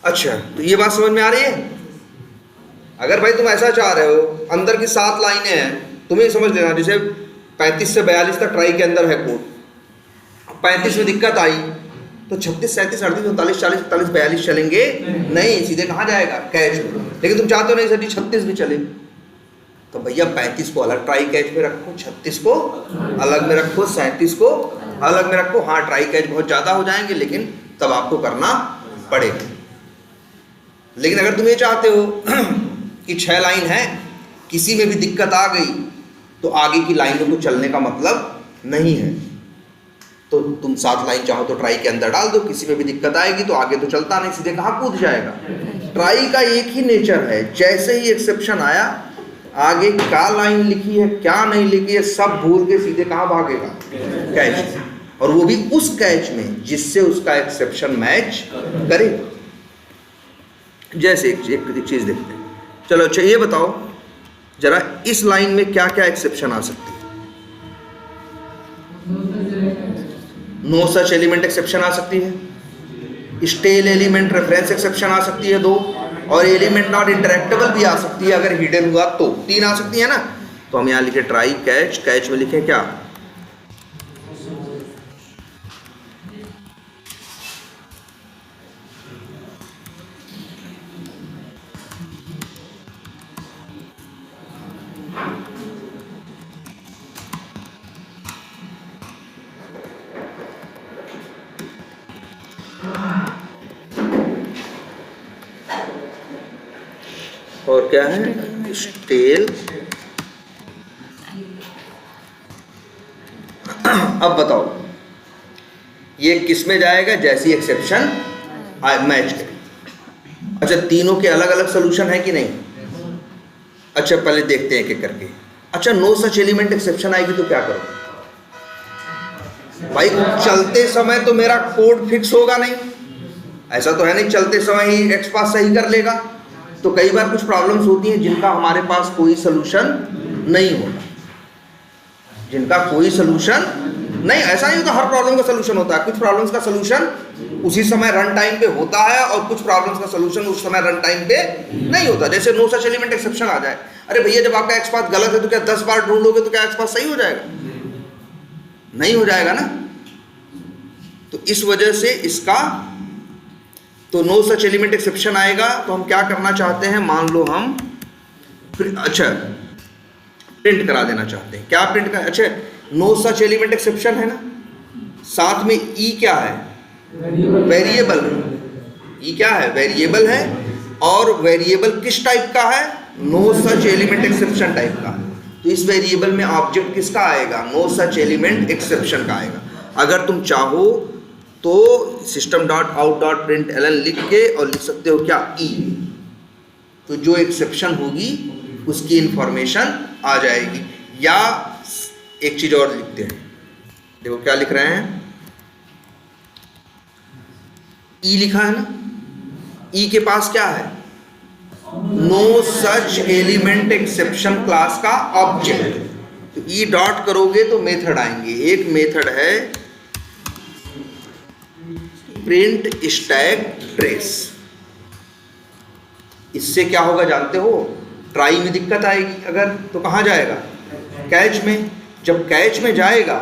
अच्छा तो ये बात समझ में आ रही है। अगर भाई तुम ऐसा चाह रहे हो, अंदर की 7 लाइनें हैं, तुम्हें समझ लेना जैसे 35 से 42 तक ट्राई के अंदर है कोड, 35 में दिक्कत आई तो 36, 37, 38, 39, 40, 41, 42 चलेंगे नहीं, सीधे कहाँ जाएगा, कैच में। लेकिन तुम चाहते हो नहीं सर जी 36 भी चले, तो भैया 35 को अलग ट्राई कैच में रखो, 36 को अलग में रखो, 37 को अलग में रखो। हाँ ट्राई कैच बहुत ज़्यादा हो जाएंगे लेकिन तब आपको करना पड़ेगा। लेकिन अगर तुम ये चाहते हो कि 6 लाइन है, किसी में भी दिक्कत आ गई तो आगे की लाइनों को चलने का मतलब नहीं है, तो तुम 7 लाइन चाहो तो ट्राई के अंदर डाल दो, किसी में भी दिक्कत आएगी तो आगे तो चलता नहीं, सीधे कहाँ कूद जाएगा। ट्राई का एक ही नेचर है, जैसे ही एक्सेप्शन आया आगे क्या लाइन लिखी है क्या नहीं लिखी है सब भूल के सीधे कहाँ भागेगा, कैच। और वो भी उस कैच में जिससे उसका एक्सेप्शन मैच करे। जैसे एक चीज देखते हैं। चलो अच्छा ये बताओ जरा, इस लाइन में क्या क्या एक्सेप्शन आ सकती है? नो सच एलिमेंट एक्सेप्शन आ सकती है, स्टेल एलिमेंट रेफरेंस एक्सेप्शन आ सकती है 2, और एलिमेंट नॉट इंटरेक्टेबल भी आ सकती है अगर हिडन हुआ तो 3 आ सकती है ना। तो हम यहाँ लिखे ट्राई कैच, कैच में लिखे क्या, और क्या है स्टेल। अब बताओ ये किस में जाएगा, जैसी एक्सेप्शन मैच करे। अच्छा तीनों के अलग अलग सोल्यूशन है कि नहीं? अच्छा पहले देखते हैं एक एक करके। अच्छा नो सच एलिमेंट एक्सेप्शन आएगी तो क्या करोगे? भाई चलते समय तो मेरा कोड फिक्स होगा नहीं, ऐसा तो है नहीं चलते समय ही एक्सपास सही कर लेगा। तो कई बार कुछ प्रॉब्लम्स होती हैं जिनका हमारे पास कोई सलूशन नहीं होता, जिनका कोई सलूशन नहीं, ऐसा नहीं होता हर प्रॉब्लम का सलूशन होता है। कुछ प्रॉब्लम्स का सलूशन उसी समय रन टाइम पे होता है और कुछ प्रॉब्लम्स का सलूशन उस समय रन टाइम पे नहीं होता। जैसे नो सच एलिमेंट एक्सेप्शन आ जाए, अरे भैया जब आपका एक्सपाथ गलत है तो क्या 10 बार ढूंढोगे तो क्या एक्सपाथ सही हो जाएगा? नहीं हो जाएगा ना। तो इस वजह से इसका तो नो सच एलिमेंट एक्सेप्शन आएगा तो हम क्या करना चाहते हैं, मान लो हम अच्छा प्रिंट करा देना चाहते हैं। क्या प्रिंट कर, अच्छा नो सच एलिमेंट एक्सेप्शन है ना, साथ में ई क्या है, वेरिएबल है। ई क्या है, वेरिएबल है, और वेरिएबल किस टाइप का है, no such element exception type का है। तो इस वेरिएबल में ऑब्जेक्ट किसका आएगा, नो सच एलिमेंट एक्सेप्शन का आएगा। अगर तुम चाहो तो system dot out dot print L लिख के और लिख सकते हो क्या, ई, तो जो एक्सेप्शन होगी उसकी इंफॉर्मेशन आ जाएगी। या एक चीज और लिखते हैं, देखो क्या लिख रहे हैं, ई लिखा है ना, ई के पास क्या है, no such element exception class का ऑब्जेक्ट। तो ई डॉट करोगे तो मेथड आएंगे। एक मेथड है प्रिंट स्टैक ट्रेस। इससे क्या होगा जानते हो, ट्राई में दिक्कत आएगी अगर, तो कहाँ जाएगा, कैच में। जब कैच में जाएगा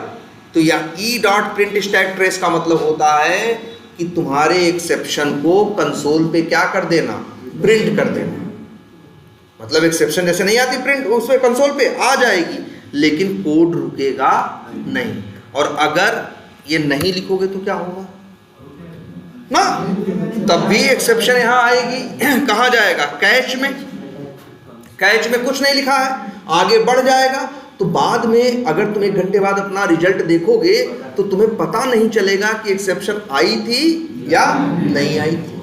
तो या E dot print stack trace का मतलब होता है कि तुम्हारे एक्सेप्शन को कंसोल पे क्या कर देना, प्रिंट कर देना। मतलब एक्सेप्शन जैसे नहीं आती प्रिंट, उसमें कंसोल पे आ जाएगी, लेकिन कोड रुकेगा नहीं। और अगर ये नहीं लिखोगे तो क्या होगा ना, तब भी एक्सेप्शन यहाँ आएगी। कहाँ जाएगा, कैच में। कैच में कुछ नहीं लिखा है, आगे बढ़ जाएगा तो बाद में अगर तुम 1 घंटे बाद अपना रिजल्ट देखोगे तो तुम्हें पता नहीं चलेगा कि एक्सेप्शन आई थी या नहीं आई थी।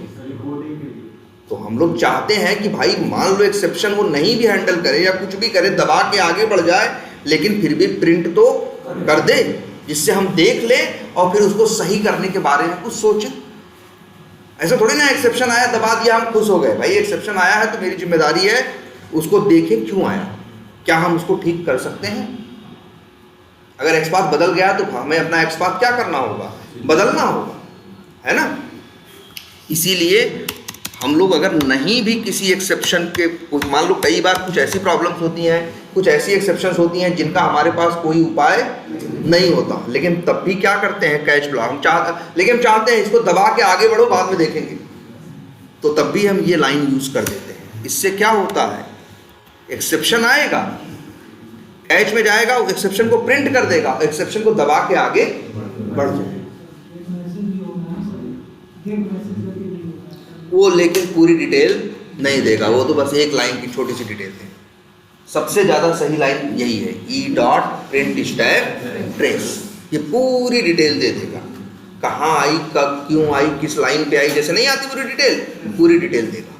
तो हम लोग चाहते हैं कि भाई मान लो एक्सेप्शन वो नहीं भी हैंडल करे या कुछ भी करे, दबा के आगे बढ़ जाए, लेकिन फिर भी प्रिंट तो कर दे, जिससे हम देख लें और फिर उसको सही करने के बारे में कुछ सोचें। ऐसा थोड़ी ना एक्सेप्शन आया दबा दिया हम खुश हो गए, भाई एक्सेप्शन आया है तो मेरी जिम्मेदारी है उसको देखें क्यों आया, क्या हम उसको ठीक कर सकते हैं। अगर एक्सपाथ बदल गया तो हमें अपना एक्सपाथ क्या करना होगा, बदलना होगा, है ना। इसीलिए हम लोग अगर नहीं भी किसी एक्सेप्शन के, मान लो कई बार कुछ ऐसी प्रॉब्लम्स होती हैं, कुछ ऐसी एक्सेप्शंस होती हैं जिनका हमारे पास कोई उपाय नहीं होता, लेकिन तब भी क्या करते हैं, कैच ब्लॉक लेकिन हम चाहते हैं इसको दबा के आगे बढ़ो, बाद में देखेंगे, तो तब भी हम ये लाइन यूज कर देते हैं। इससे क्या होता है, एक्सेप्शन आएगा, कैच में जाएगा, वो एक्सेप्शन को प्रिंट कर देगा, एक्सेप्शन को दबा के आगे बढ़ जाएगा वो, लेकिन पूरी डिटेल नहीं देगा, वो तो बस एक लाइन की छोटी सी डिटेल देगा। सबसे ज़्यादा सही लाइन यही है, E dot print stack trace, ये पूरी डिटेल दे देगा, कहाँ आई, कब, क्यों आई, किस लाइन पे आई, जैसे नहीं आती पूरी डिटेल, पूरी डिटेल देगा।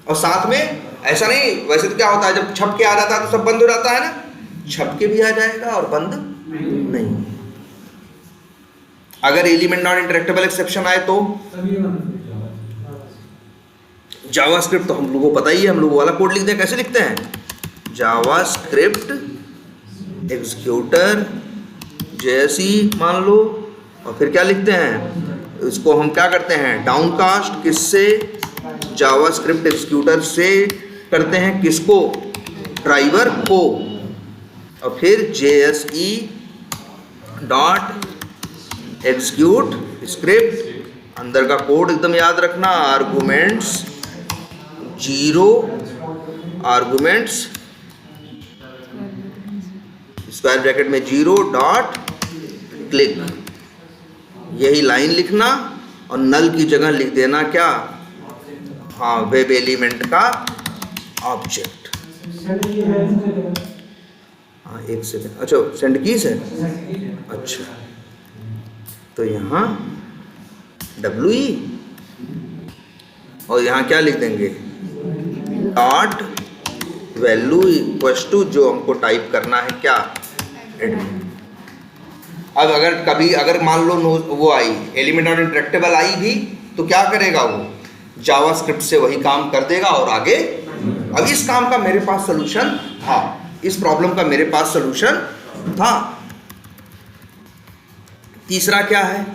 और साथ में ऐसा नहीं, वैसे तो क्या होता है जब छप के आ जाता है तो सब बंद हो जाता है ना, छप के भी आ जाएगा और बंद नहीं। अगर एलिमेंट नॉट इंटरेक्टेबल एक्सेप्शन आए तो जावास्क्रिप्ट, तो हम लोगों को पता ही है, हम लोग वाला कोड लिखते हैं, कैसे लिखते हैं, जावास्क्रिप्ट एग्जीक्यूटर जैसी मान लो, और फिर क्या लिखते हैं, इसको हम क्या करते हैं, डाउनकास्ट, किससे, जावास्क्रिप्ट एग्जीक्यूटर से करते हैं, किसको, ड्राइवर को, और फिर JSE डॉट एग्जीक्यूट स्क्रिप्ट, अंदर का कोड एकदम याद रखना, आर्गुमेंट्स 0, आर्गुमेंट्स स्क्वायर ब्रैकेट में 0 डॉट क्लिक, यही लाइन लिखना, और नल की जगह लिख देना क्या, हाँ, वेब एलिमेंट का ऑब्जेक्ट। हाँ एक सेकेंड, अच्छा सेंड कीज है, अच्छा तो यहाँ WE और यहाँ क्या लिख देंगे, डॉट वैल्यू इक्वल्स टू जो हमको टाइप करना है क्या, एडमिन। अब अगर कभी अगर मान लो वो आई एलिमेंट नॉट इंटरेक्टेबल आई भी, तो क्या करेगा वो, जावास्क्रिप्ट से वही काम कर देगा और आगे। अब इस काम का मेरे पास सोल्यूशन था, इस प्रॉब्लम का मेरे पास सोल्यूशन था। तीसरा क्या है,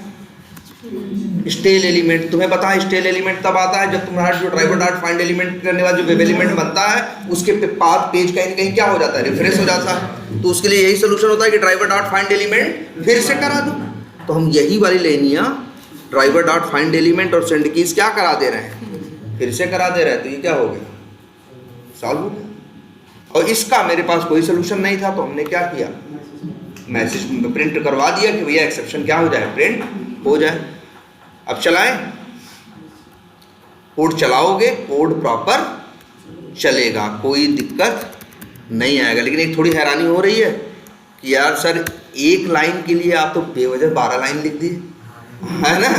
स्टेल एलिमेंट। तुम्हें पता है स्टेल एलिमेंट तब आता है जब तुम्हारा जो ड्राइवर डॉट फाइंड एलिमेंट करने वाला जो वेब एलिमेंट बनता है उसके पाथ पेज कहीं ना कहीं क्या हो जाता है, रिफ्रेश हो जाता है। तो उसके लिए यही सोल्यूशन होता है कि ड्राइवर डॉट फाइंड एलिमेंट फिर से करा दो। तो हम यही वाली लाइनियाँ ड्राइवर डॉट फाइंड एलिमेंट और सेंड कीज क्या करा दे रहे हैं, फिर से करा दे रहे हैं। तो ये क्या हो गया, सॉल्व हो गया। और इसका मेरे पास कोई सोल्यूशन नहीं था, तो हमने क्या किया, मैसेज प्रिंट करवा दिया कि भैया एक्सेप्शन क्या हो जाए, प्रिंट हो जाए। अब चलाएं, कोड चलाओगे, कोड प्रॉपर चलेगा, कोई दिक्कत नहीं आएगा। लेकिन एक थोड़ी हैरानी हो रही है कि यार सर एक लाइन के लिए आप तो बेवजह 12 लाइन लिख दिए, है ना।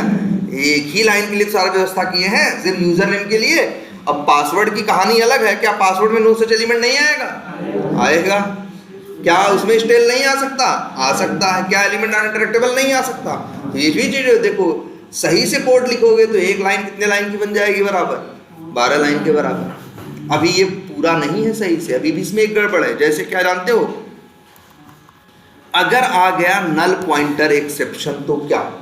एक ही लाइन के लिए सारा व्यवस्था किए हैं सिर्फ यूजर नेम के लिए। अब पासवर्ड की कहानी अलग है। क्या पासवर्ड में नो सच एलिमेंट नहीं आएगा? आएगा। क्या उसमें स्टेल नहीं आ सकता? आ सकता है। क्या एलिमेंट अनइंटरेक्टेबल नहीं आ सकता? ये भी चीज देखो, सही से कोड लिखोगे तो एक लाइन कितने लाइन की बन जाएगी? बराबर 12 लाइन के बराबर। अभी ये पूरा नहीं है सही से, अभी भी इसमें एक गड़बड़ है। जैसे क्या जानते हो, अगर आ गया नल पॉइंटर एक्सेप्शन तो क्या होगा?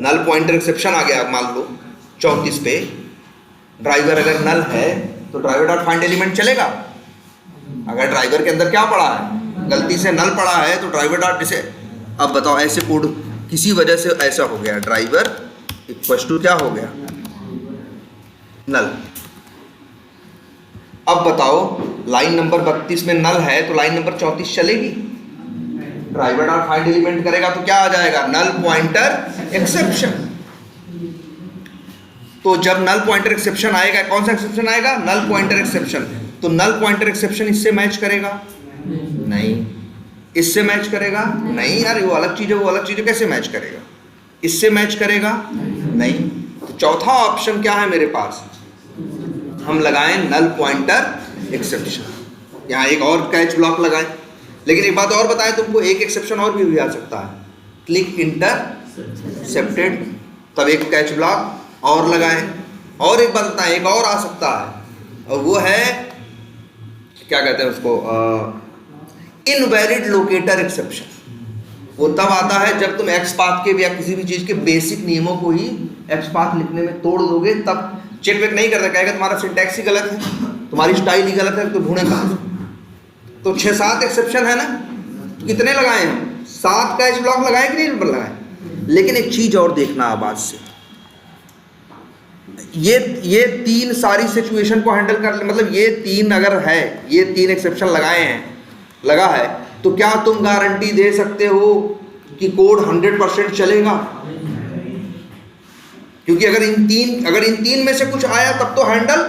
नल पॉइंटर एक्सेप्शन आ गया, मान लो 34 पे ड्राइवर अगर नल है तो ड्राइवर डॉट फाइंड एलिमेंट चलेगा। अगर ड्राइवर के अंदर क्या पड़ा है, गलती से नल पड़ा है, तो ड्राइवर डॉट, जैसे अब बताओ ऐसे कोड किसी वजह से ऐसा हो गया, ड्राइवर इक्वल टू क्या हो गया, नल। अब बताओ लाइन नंबर 32 में नल है तो लाइन नंबर 34 चलेगी? ड्राइवर डॉट फाइंड एलिमेंट करेगा तो क्या आ जाएगा? Null pointer exception. तो जब नल पॉइंटर एक्सेप्शन आएगा, कौन सा एक्सेप्शन आएगा? Null pointer exception. तो नल पॉइंटर एक्सेप्शन इससे मैच करेगा? नहीं। इससे मैच करेगा? नहीं यार, वो अलग चीज है, वो अलग चीज है, कैसे मैच करेगा? इससे मैच करेगा? नहीं। तो चौथा ऑप्शन क्या है मेरे पास? हम लगाएं नल पॉइंटर एक्सेप्शन। यहाँ एक और कैच ब्लॉक लगाएं। लेकिन एक बात और बताएं तुमको, एक एक्सेप्शन और भी आ सकता है, क्लिक इंटरसेप्टेड, तब एक कैच ब्लॉक और लगाएं। और एक बात बताएं, एक और आ सकता है, और वो है क्या कहते हैं उसको, इनवैलिड लोकेटर एक्सेप्शन। वो तब आता है जब तुम एक्स पाथ के या किसी भी चीज के बेसिक नियमों को ही एक्स पाथ लिखने में तोड़ दोगे, तब चेक वेक नहीं करता, कहेगा तुम्हारा सिंटैक्स ही गलत है, तुम्हारी स्टाइल ही गलत है, तो ढूंढे कहाँ। तो 6-7 एक्सेप्शन है ना, कितने लगाए हैं? 7 कैच ब्लॉक लगाए कि नहीं लगाए? लेकिन एक चीज और देखना अब आज से, ये 3 सारी सिचुएशन को हैंडल कर, मतलब ये 3 अगर है, ये 3 एक्सेप्शन लगाए हैं, लगा है, तो क्या तुम गारंटी दे सकते हो कि कोड 100% चलेगा? क्योंकि अगर इन तीन में से कुछ आया तब तो हैंडल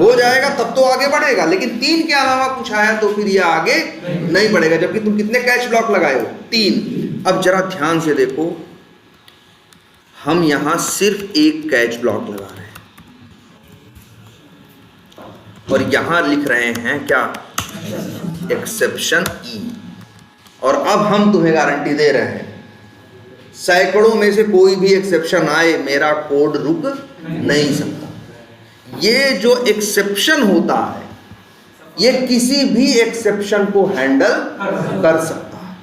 हो जाएगा, तब तो आगे बढ़ेगा। लेकिन 3 के अलावा कुछ आया तो फिर ये आगे नहीं बढ़ेगा। जबकि तुम कितने कैच ब्लॉक लगाए हो? 3। अब जरा ध्यान से देखो, हम यहां सिर्फ एक कैच ब्लॉक लगा रहे हैं और यहां लिख रहे हैं क्या? एक्सेप्शन ई। और अब हम तुम्हें गारंटी दे रहे हैं, सैकड़ों में से कोई भी एक्सेप्शन आए, मेरा कोड रुक नहीं सकता। ये जो एक्सेप्शन होता है, ये किसी भी एक्सेप्शन को हैंडल कर सकता है।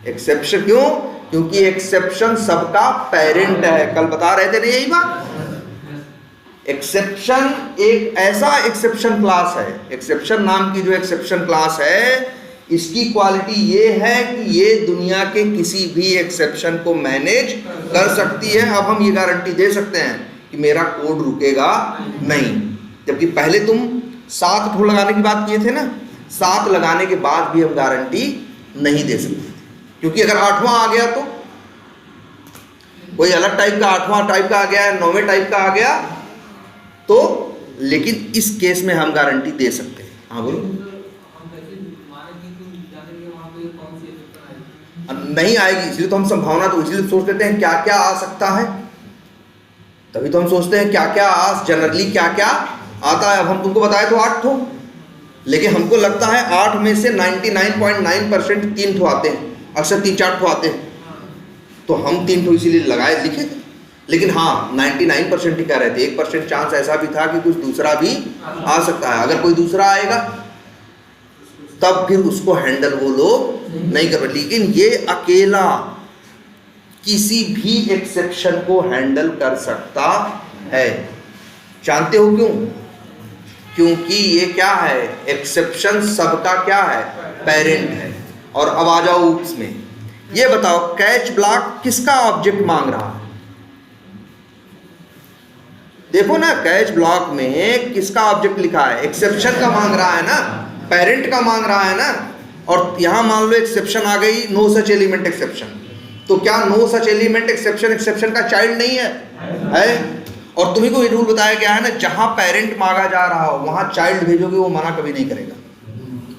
एक्सेप्शन क्यों? क्योंकि एक्सेप्शन सबका पेरेंट है। कल बता रहे थे ना यही बात। एक्सेप्शन एक ऐसा एक्सेप्शन क्लास है, एक्सेप्शन नाम की जो एक्सेप्शन क्लास है, इसकी क्वालिटी ये है कि ये दुनिया के किसी भी एक्सेप्शन को मैनेज कर सकती है। अब हम ये गारंटी दे सकते हैं कि मेरा कोड रुकेगा नहीं। जबकि पहले तुम 7 ठो लगाने की बात किए थे ना, 7 लगाने के बाद भी हम गारंटी नहीं दे सकते, क्योंकि अगर 8वां आ गया तो कोई अलग टाइप का 8वां टाइप का आ गया, 9वें टाइप का आ गया तो, लेकिन इस केस में हम गारंटी दे सकते हैं। हाँ बोलो। नहीं आएगी, इसलिए तो हम संभावना, तो इसलिए सोच लेते हैं क्या क्या आ सकता है, तभी तो हम सोचते हैं क्या क्या जनरली क्या क्या आता है। अब हम तुमको बताए तो 8 ठो, लेकिन हमको लगता है 8 में से 99.9% 3 ठो आते हैं, अक्सर 3-4 ठो आते हैं, तो हम 3 ठो इसीलिए लगाए लिखे थे। लेकिन हाँ 99% ही कह रहे थे, 1% चांस ऐसा भी था कि कुछ दूसरा भी आ सकता है। अगर कोई दूसरा आएगा तब फिर उसको हैंडल वो लोग नहीं कर पाए। लेकिन ये अकेला किसी भी एक्सेप्शन को हैंडल कर सकता है। जानते हो क्यों? क्योंकि ये क्या है, एक्सेप्शन सबका क्या है, पेरेंट है। और अब आ जाओ उसमें, ये बताओ कैच ब्लॉक किसका ऑब्जेक्ट मांग रहा है? देखो ना, कैच ब्लॉक में किसका ऑब्जेक्ट लिखा है? एक्सेप्शन का मांग रहा है ना, पेरेंट का मांग रहा है ना। और यहां मान लो एक्सेप्शन आ गई, नो सच एलिमेंट एक्सेप्शन, तो क्या नो सच एलिमेंट एक्सेप्शन का चाइल्ड नहीं है? और तुम्ही को ये रूल बताया गया है ना, जहां पेरेंट मांगा जा रहा हो वहां चाइल्ड भेजोगे, वो मना कभी नहीं करेगा,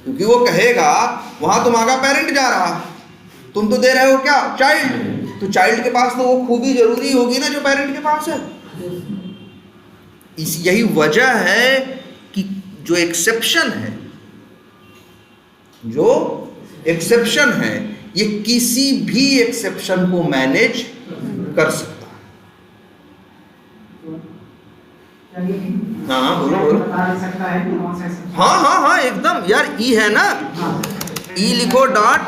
क्योंकि वो कहेगा वहां तो मांगा पेरेंट जा रहा, तुम तो दे रहे हो क्या? चाइल्ड। तो चाइल्ड के पास तो वो खूबी जरूरी होगी ना जो पेरेंट के पास है। यही वजह है कि जो एक्सेप्शन है ये किसी भी एक्सेप्शन को मैनेज कर सकता है। हाँ बोलो बोलो। हाँ एकदम यार, ई है ना, ई लिखो, डॉट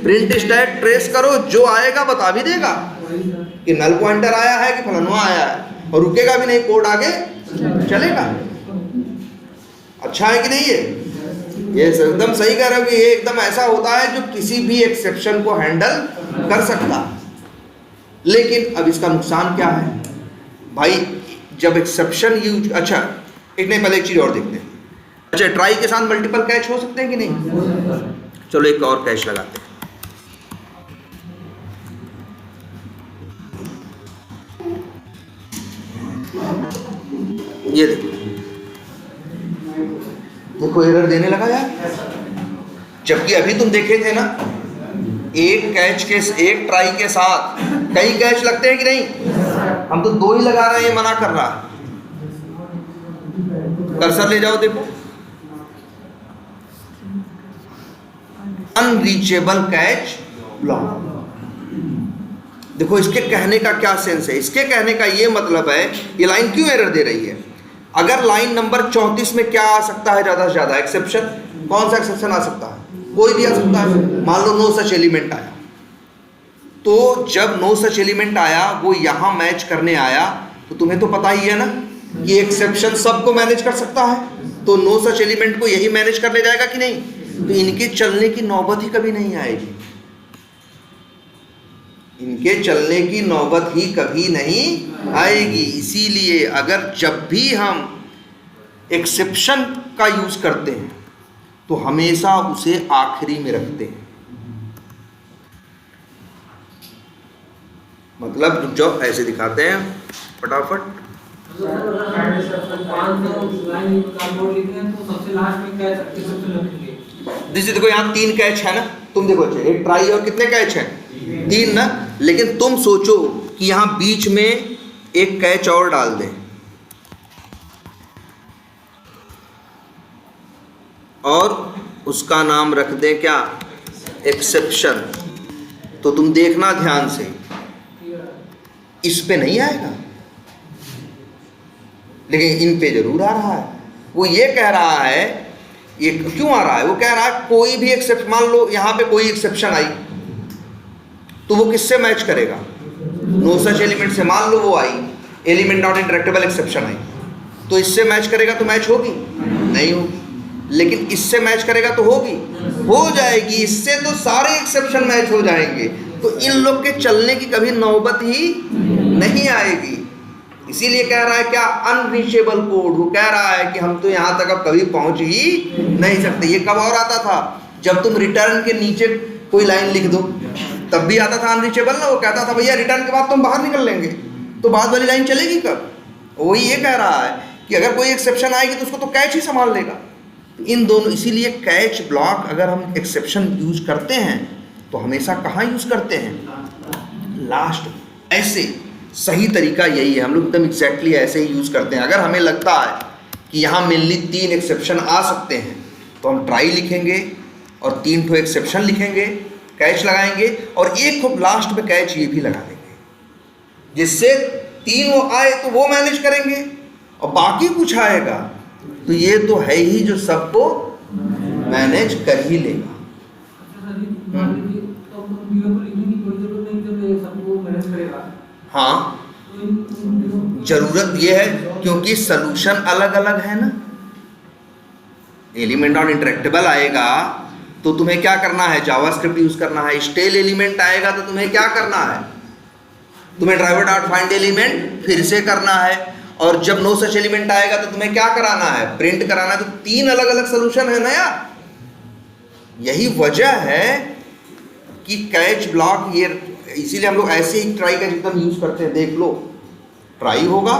प्रिंट स्टैक ट्रेस करो, जो आएगा बता भी देगा कि नल पॉइंटर आया है कि फलाना आया है, और रुकेगा भी नहीं, कोड आगे चलेगा। अच्छा है कि नहीं? ये एकदम सही कह रहे हो कि ये एकदम ऐसा होता है जो किसी भी एक्सेप्शन को हैंडल कर सकता है। लेकिन अब इसका नुकसान क्या है भाई? जब एक्सेप्शन यूज, अच्छा एक नहीं, पहले एक चीज और देखते हैं। अच्छा, ट्राई के साथ मल्टीपल कैच हो सकते हैं कि नहीं? चलो एक और कैच लगाते हैं। ये देखो एरर देने लगा यार, जबकि अभी तुम देखे थे ना, एक ट्राई के साथ कई कैच लगते हैं कि नहीं? हम तो 2 ही लगा रहे हैं, ये मना कर रहा है। कर्सर ले जाओ, देखो अनरीचेबल कैच ब्लॉक। देखो इसके कहने का क्या सेंस है? इसके कहने का ये मतलब है, ये लाइन क्यों एरर दे रही है? अगर लाइन नंबर 34 में क्या आ सकता है ज्यादा से ज्यादा एक्सेप्शन? कौन सा एक्सेप्शन आ सकता है? कोई भी आ सकता है। मान लो नो सच एलिमेंट आया, तो जब नो सच एलिमेंट आया वो यहां मैच करने आया, तो तुम्हें तो पता ही है ना कि एक्सेप्शन सबको मैनेज कर सकता है, तो नो सच एलिमेंट को यही मैनेज कर ले जाएगा कि नहीं? तो इनके चलने की नौबत ही कभी नहीं आएगी, इनके चलने की नौबत ही कभी नहीं आएगी। इसीलिए अगर जब भी हम एक्सेप्शन का यूज करते हैं तो हमेशा उसे आखिरी में रखते हैं। मतलब जो ऐसे दिखाते हैं फटाफट, जैसे देखो यहाँ 3 कैच है ना, तुम देखो एक ट्राई और कितने कैच हैं? 3 ना। लेकिन तुम सोचो कि यहाँ बीच में एक कैच और डाल दें, और उसका नाम रख दें क्या? एक्सेप्शन। तो तुम देखना ध्यान से, इस पे नहीं आएगा, लेकिन इन पे जरूर आ रहा है। वो ये कह रहा है, ये क्यों आ रहा है? वो कह रहा है कोई भी एक्सेप्शन, मान लो यहाँ पे कोई एक्सेप्शन आई, तो वो किससे मैच करेगा? नो सच एलिमेंट से। मान लो वो आई, एलिमेंट नॉट इंटरेक्टेबल एक्सेप्शन आई, तो इससे मैच करेगा तो मैच होगी? नहीं होगी। लेकिन इससे मैच करेगा तो होगी? हो जाएगी। इससे तो सारे एक्सेप्शन मैच हो जाएंगे, तो इन लोग के चलने की कभी नौबत ही नहीं आएगी। इसीलिए कह रहा है क्या? Unreachable code. वो कह रहा है कि हम तो यहाँ तक अब कभी पहुंच ही नहीं सकते। ये कब और आता था? जब तुम रिटर्न के नीचे कोई लाइन लिख दो, तब भी आता था अनरीचेबल ना। वो कहता था भैया रिटर्न के बाद तुम बाहर निकल लेंगे, तो बाद वाली लाइन चलेगी कब? वही ये कह रहा है कि अगर कोई एक्सेप्शन आएगी तो उसको तो कैच ही संभाल लेगा। इन दोनों, इसीलिए कैच ब्लॉक अगर हम एक्सेप्शन यूज करते हैं तो हमेशा कहाँ यूज करते हैं? लास्ट। ऐसे सही तरीका यही है, हम लोग एकदम एग्जैक्टली ऐसे ही यूज करते हैं। अगर हमें लगता है कि यहाँ मेनली 3 एक्सेप्शन आ सकते हैं, तो हम ट्राई लिखेंगे और 3 ठो एक्सेप्शन लिखेंगे, कैच लगाएंगे, और एक को लास्ट में कैच ये भी लगा देंगे, जिससे 3 वो आए तो वो मैनेज करेंगे, और बाकी कुछ आएगा तो ये तो है ही जो सबको मैनेज कर ही लेगा। हाँ, जरूरत ये है क्योंकि सलूशन अलग अलग है ना। एलिमेंट नॉट इंटरेक्टेबल आएगा तो तुम्हें क्या करना है? जावास्क्रिप्ट यूज करना है। स्टेल एलिमेंट आएगा तो तुम्हें क्या करना है? तुम्हें ड्राइवर डॉट फाइंड एलिमेंट फिर से करना है। और जब नो सच एलिमेंट आएगा तो तुम्हें क्या कराना है? प्रिंट कराना है। तो 3 अलग अलग सोल्यूशन है ना यार। यही वजह है कि कैच ब्लॉक, ये इसीलिए हम लोग ऐसे ही ट्राई कैच एकदम यूज करते हैं। देख लो, ट्राई होगा,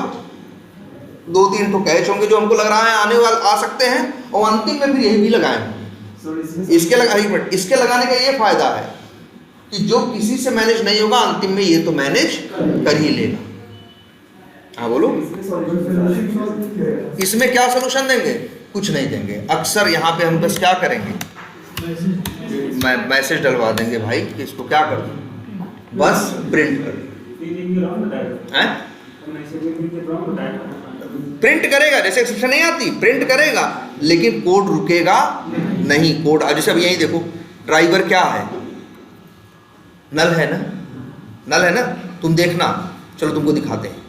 2-3 तो कैच होंगे जो हमको लग रहा है आने वाले आ सकते हैं, और अंतिम में फिर यही भी लगाए। इसके लगाने का ये फायदा है कि जो किसी से मैनेज नहीं होगा अंतिम में ये तो मैनेज कर ही लेगा। हाँ बोलो, इसमें क्या सोल्यूशन देंगे? कुछ नहीं देंगे। अक्सर यहाँ पे हम बस क्या करेंगे, मैसेज डलवा देंगे भाई कि इसको क्या कर दो, बस प्रिंट कर दो। हैं? प्रिंट करेगा, जैसे एक्सेप्शन नहीं आती प्रिंट करेगा, लेकिन कोड रुकेगा नहीं। कोड जैसे अब यही देखो, ड्राइवर क्या है, नल है ना, नल है ना। तुम देखना, चलो तुमको दिखाते हैं।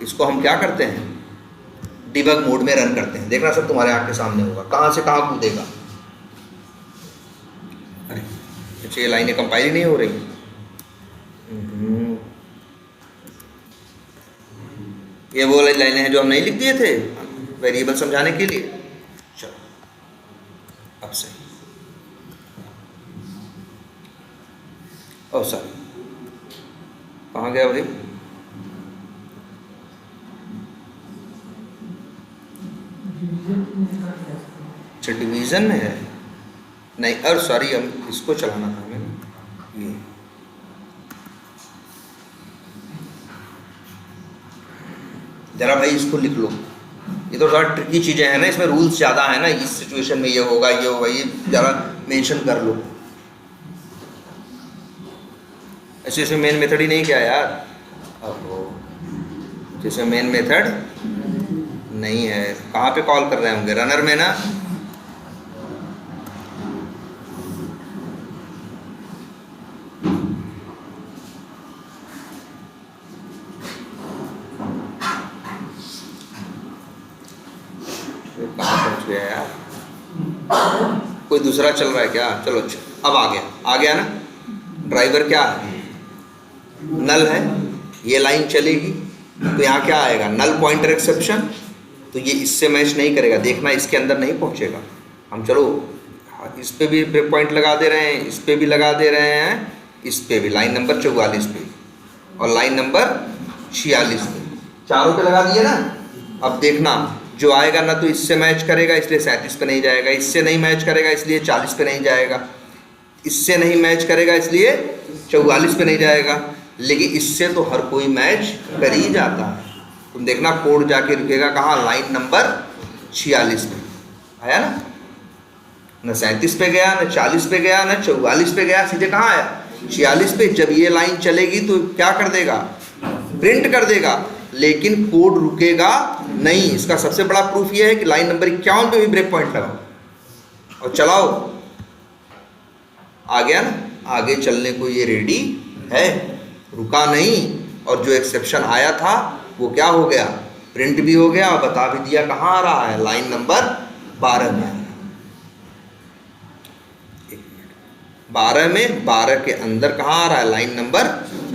इसको हम क्या करते हैं, डिबग मोड में रन करते हैं। देखना सब तुम्हारे आँख के सामने होगा, कहाँ से कहाँ कूदेगा। अरे अच्छा, ये लाइनें कंपाइल ही नहीं हो रही। ये वो वाली लाइनें हैं जो हम नहीं लिख दिए थे वेरिएबल समझाने के लिए। चलो अब सही। ओ सॉरी, कहाँ गया भाई? अच्छा, डिवीजन में है नहीं, और सॉरी, हम इसको चलाना था हमें। ये जरा भाई इसको लिख लो। ये तो थोड़ा ट्रिकी चीज़ें हैं ना, इसमें रूल्स ज़्यादा है ना। इस सिचुएशन में ये होगा, ये होगा, ये ज़रा मेंशन कर लो। ऐसे इसमें मेन मेथड ही नहीं क्या यार? अब जैसे मेन मेथड नहीं है, कहाँ पे कॉल कर रहे होंगे? रनर में ना। कहाँ पहुँच गया यार? कोई दूसरा चल रहा है क्या? चलो अच्छा, अब आ गया ना। ड्राइवर क्या है? नल है। ये लाइन चलेगी तो यहाँ क्या आएगा? Null pointer exception. तो ये इससे मैच नहीं करेगा, देखना इसके अंदर नहीं पहुँचेगा। हम चलो इस पे भी ब्रेक पॉइंट लगा दे रहे हैं, इस पे भी लगा दे रहे हैं, इस पे भी, लाइन नंबर 44 पे और लाइन नंबर 46 पे, चारों पे लगा दिए ना। अब देखना जो आएगा ना तो इससे मैच करेगा इसलिए 37 पे नहीं जाएगा, इससे नहीं मैच करेगा इसलिए 40 पे नहीं जाएगा, इससे नहीं मैच करेगा इसलिए 44 पे नहीं जाएगा, लेकिन इससे तो हर कोई मैच कर ही जाता है। तुम देखना कोड जाके रुकेगा कहाँ? लाइन नंबर 46 पे आया ना। न 37 पे गया, न 40 पे गया, न 44 पे गया, सीधे कहाँ आया? 46 पे। जब ये लाइन चलेगी तो क्या कर देगा? प्रिंट कर देगा, लेकिन कोड रुकेगा नहीं। इसका सबसे बड़ा प्रूफ ये है कि लाइन नंबर 51 पे भी ब्रेक पॉइंट लगाओ और चलाओ, आ गया ना। आगे चलने को ये रेडी है, रुका नहीं। और जो एक्सेप्शन आया था वो क्या हो गया? प्रिंट भी हो गया और बता भी दिया कहाँ आ रहा है, लाइन नंबर 12 में। 12 में, 12 के अंदर कहाँ आ रहा है? लाइन नंबर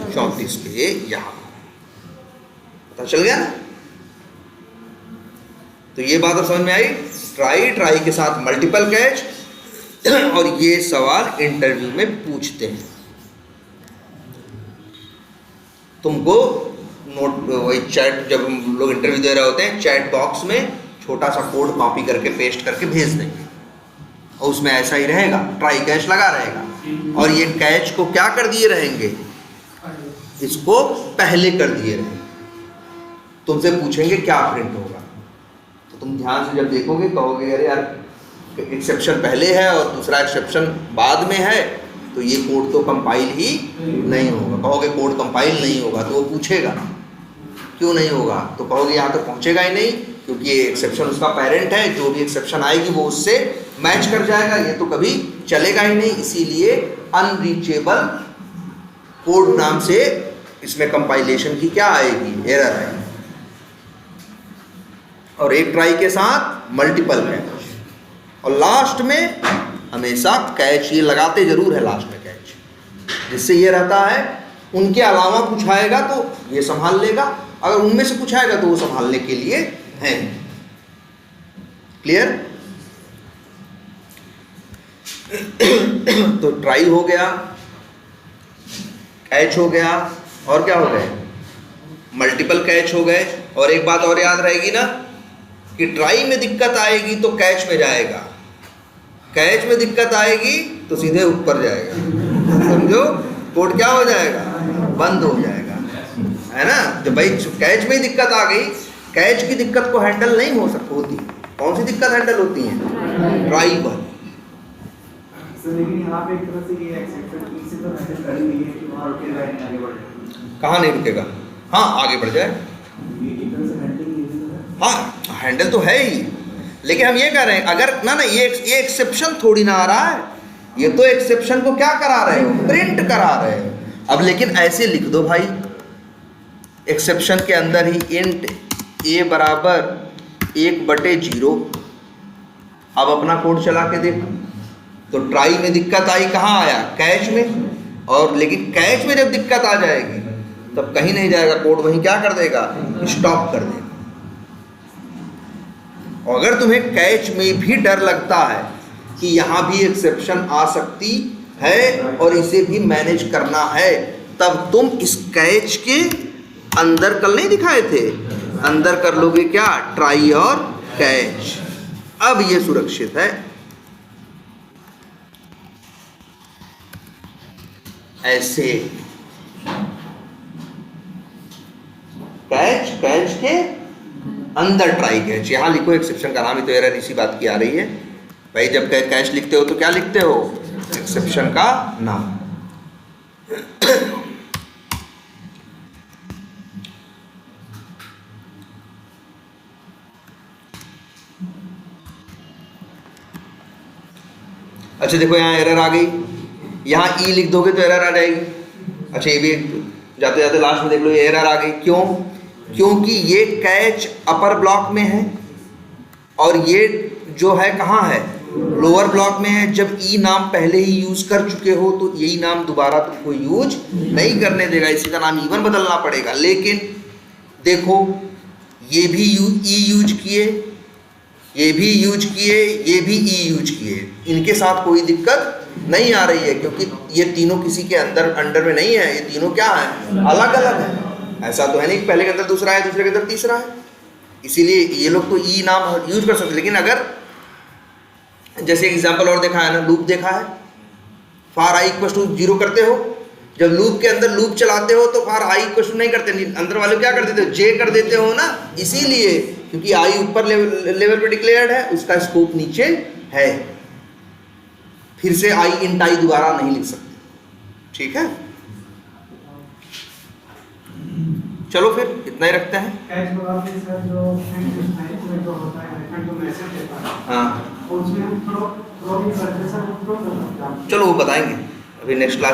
34 पे, यहाँ। पता चल गया ना? तो ये बात अब समझ में आई। ट्राई के साथ मल्टीपल कैच, और ये सवाल इंटरव्यू में पूछते हैं। तुमको नोट वही चैट, जब हम लोग इंटरव्यू दे रहे होते हैं, चैट बॉक्स में छोटा सा कोड कॉपी करके पेस्ट करके भेज देंगे और उसमें ऐसा ही रहेगा, ट्राई कैच लगा रहेगा। और ये कैच को क्या कर दिए रहेंगे? इसको पहले कर दिए रहेंगे। तुमसे पूछेंगे क्या प्रिंट होगा, तो तुम ध्यान से जब देखोगे कहोगे अरे यार एक्सेप्शन पहले है और दूसरा एक्सेप्शन बाद में है, तो ये कोड तो कंपाइल ही नहीं होगा। कहोगे कोड कंपाइल नहीं होगा, तो वो पूछेगा क्यों नहीं होगा, तो कहोगे यहाँ तक पहुँचेगा ही नहीं, क्योंकि ये एक्सेप्शन उसका पेरेंट है। जो भी एक्सेप्शन आएगी वो उससे मैच कर जाएगा, ये तो कभी चलेगा ही नहीं। इसीलिए अनरीचेबल कोड नाम से इसमें कंपाइलेशन की क्या आएगी? एरर आएगी। और एक ट्राई के साथ मल्टीपल कैच, और लास्ट में हमेशा कैच ये लगाते जरूर है लास्ट में कैच, जिससे ये रहता है उनके अलावा कुछ आएगा तो ये संभाल लेगा, अगर उनमें से कुछ आएगा तो वो संभालने के लिए है। क्लियर? तो ट्राई हो गया, एच हो गया, और क्या हो गए, मल्टीपल कैच हो गए। और एक बात और याद रहेगी ना कि ट्राई में दिक्कत आएगी तो कैच में जाएगा, कैच में दिक्कत आएगी तो सीधे ऊपर जाएगा। समझो, कोड क्या हो जाएगा, बंद हो जाएगा, है ना। जब भाई कैच में ही दिक्कत आ गई, कैच की दिक्कत को हैंडल नहीं हो सकती होती। कौन सी दिक्कत हैंडल होती है, ट्राई पर। लेकिन यहाँ पे एक तरह से ये एक्सेप्शन ई से तो हैंडल कर ही नहीं है कि वहाँ रुके जाए आगे बढ़े। कहाँ नहीं रुकेगा, हाँ आगे बढ़ जाए, ये एक तरह से हैंडल नहीं है। हाँ हैंडल तो है ही, लेकिन हम ये कह रहे हैं अगर ना ये एक्सेप्शन थोड़ी ना आ रहा है, ये तो एक्सेप्शन को क्या करा रहे हो, प्रिंट करा रहे हो। अब लेकिन ऐसे लिख दो भाई, एक्सेप्शन के अंदर ही इंट ए बराबर 1/0। अब अपना कोड चला के देखो, तो ट्राई में दिक्कत आई, कहाँ आया, कैच में। और लेकिन कैच में जब दिक्कत आ जाएगी तब कहीं नहीं जाएगा, कोड वहीं क्या कर देगा, स्टॉप कर देगा। और अगर तुम्हें कैच में भी डर लगता है कि यहाँ भी एक्सेप्शन आ सकती है और इसे भी मैनेज करना है, तब तुम इस कैच के अंदर कल नहीं दिखाए थे, अंदर कर लोगे क्या, ट्राई और कैच। अब ये सुरक्षित है। ऐसे कैच के अंदर ट्राई कैच, यहां लिखो एक्सेप्शन का नाम, ही तो एरर इसी बात की आ रही है भाई। जब कैच लिखते हो तो क्या लिखते हो, एक्सेप्शन का नाम। अच्छा देखो यहाँ एरर आ गई, यहाँ ई लिख दोगे तो एरर आ जाएगी। अच्छा ये भी जाते जाते लास्ट में देख लो, ये एरर आ गई, क्यों, क्योंकि ये कैच अपर ब्लॉक में है और ये जो है कहाँ है, लोअर ब्लॉक में है। जब ई नाम पहले ही यूज कर चुके हो तो यही नाम दोबारा तुमको यूज नहीं करने देगा, इसी का नाम इवन बदलना पड़ेगा। लेकिन देखो ये भी ई यूज किए, ये भी यूज किए, ये भी ई यूज किए, इनके साथ कोई दिक्कत नहीं आ रही है क्योंकि ये तीनों किसी के अंडर में नहीं है, ये तीनों क्या है, अलग अलग है। ऐसा तो है नहीं पहले के अंदर दूसरा है, दूसरे के अंदर तीसरा है, इसीलिए ये लोग तो ई नाम यूज कर सकते। लेकिन अगर जैसे एग्जाम्पल और देखा है ना, लूप देखा है, फार आई इक्वल टू 0 करते हो, जब लूप के अंदर लूप चलाते हो तो फार आई इक्वल टू नहीं करते, अंदर वाले क्या कर देते हो, जे कर देते हो ना, इसीलिए क्योंकि आई ऊपर लेवल पे डिक्लेयर्ड है, उसका स्कोप नीचे है, फिर से आई इंट आई दोबारा नहीं लिख सकते। ठीक है, चलो फिर इतना ही रखते हैं। कैच बराबर के साथ जो जो होता है जो मैसेज देता है, हाँ उसमें हम थ्रो भी करते हैं सर, थ्रो कर सकते हैं। चलो वो बताएंगे अभी नेक्स्ट क्लास।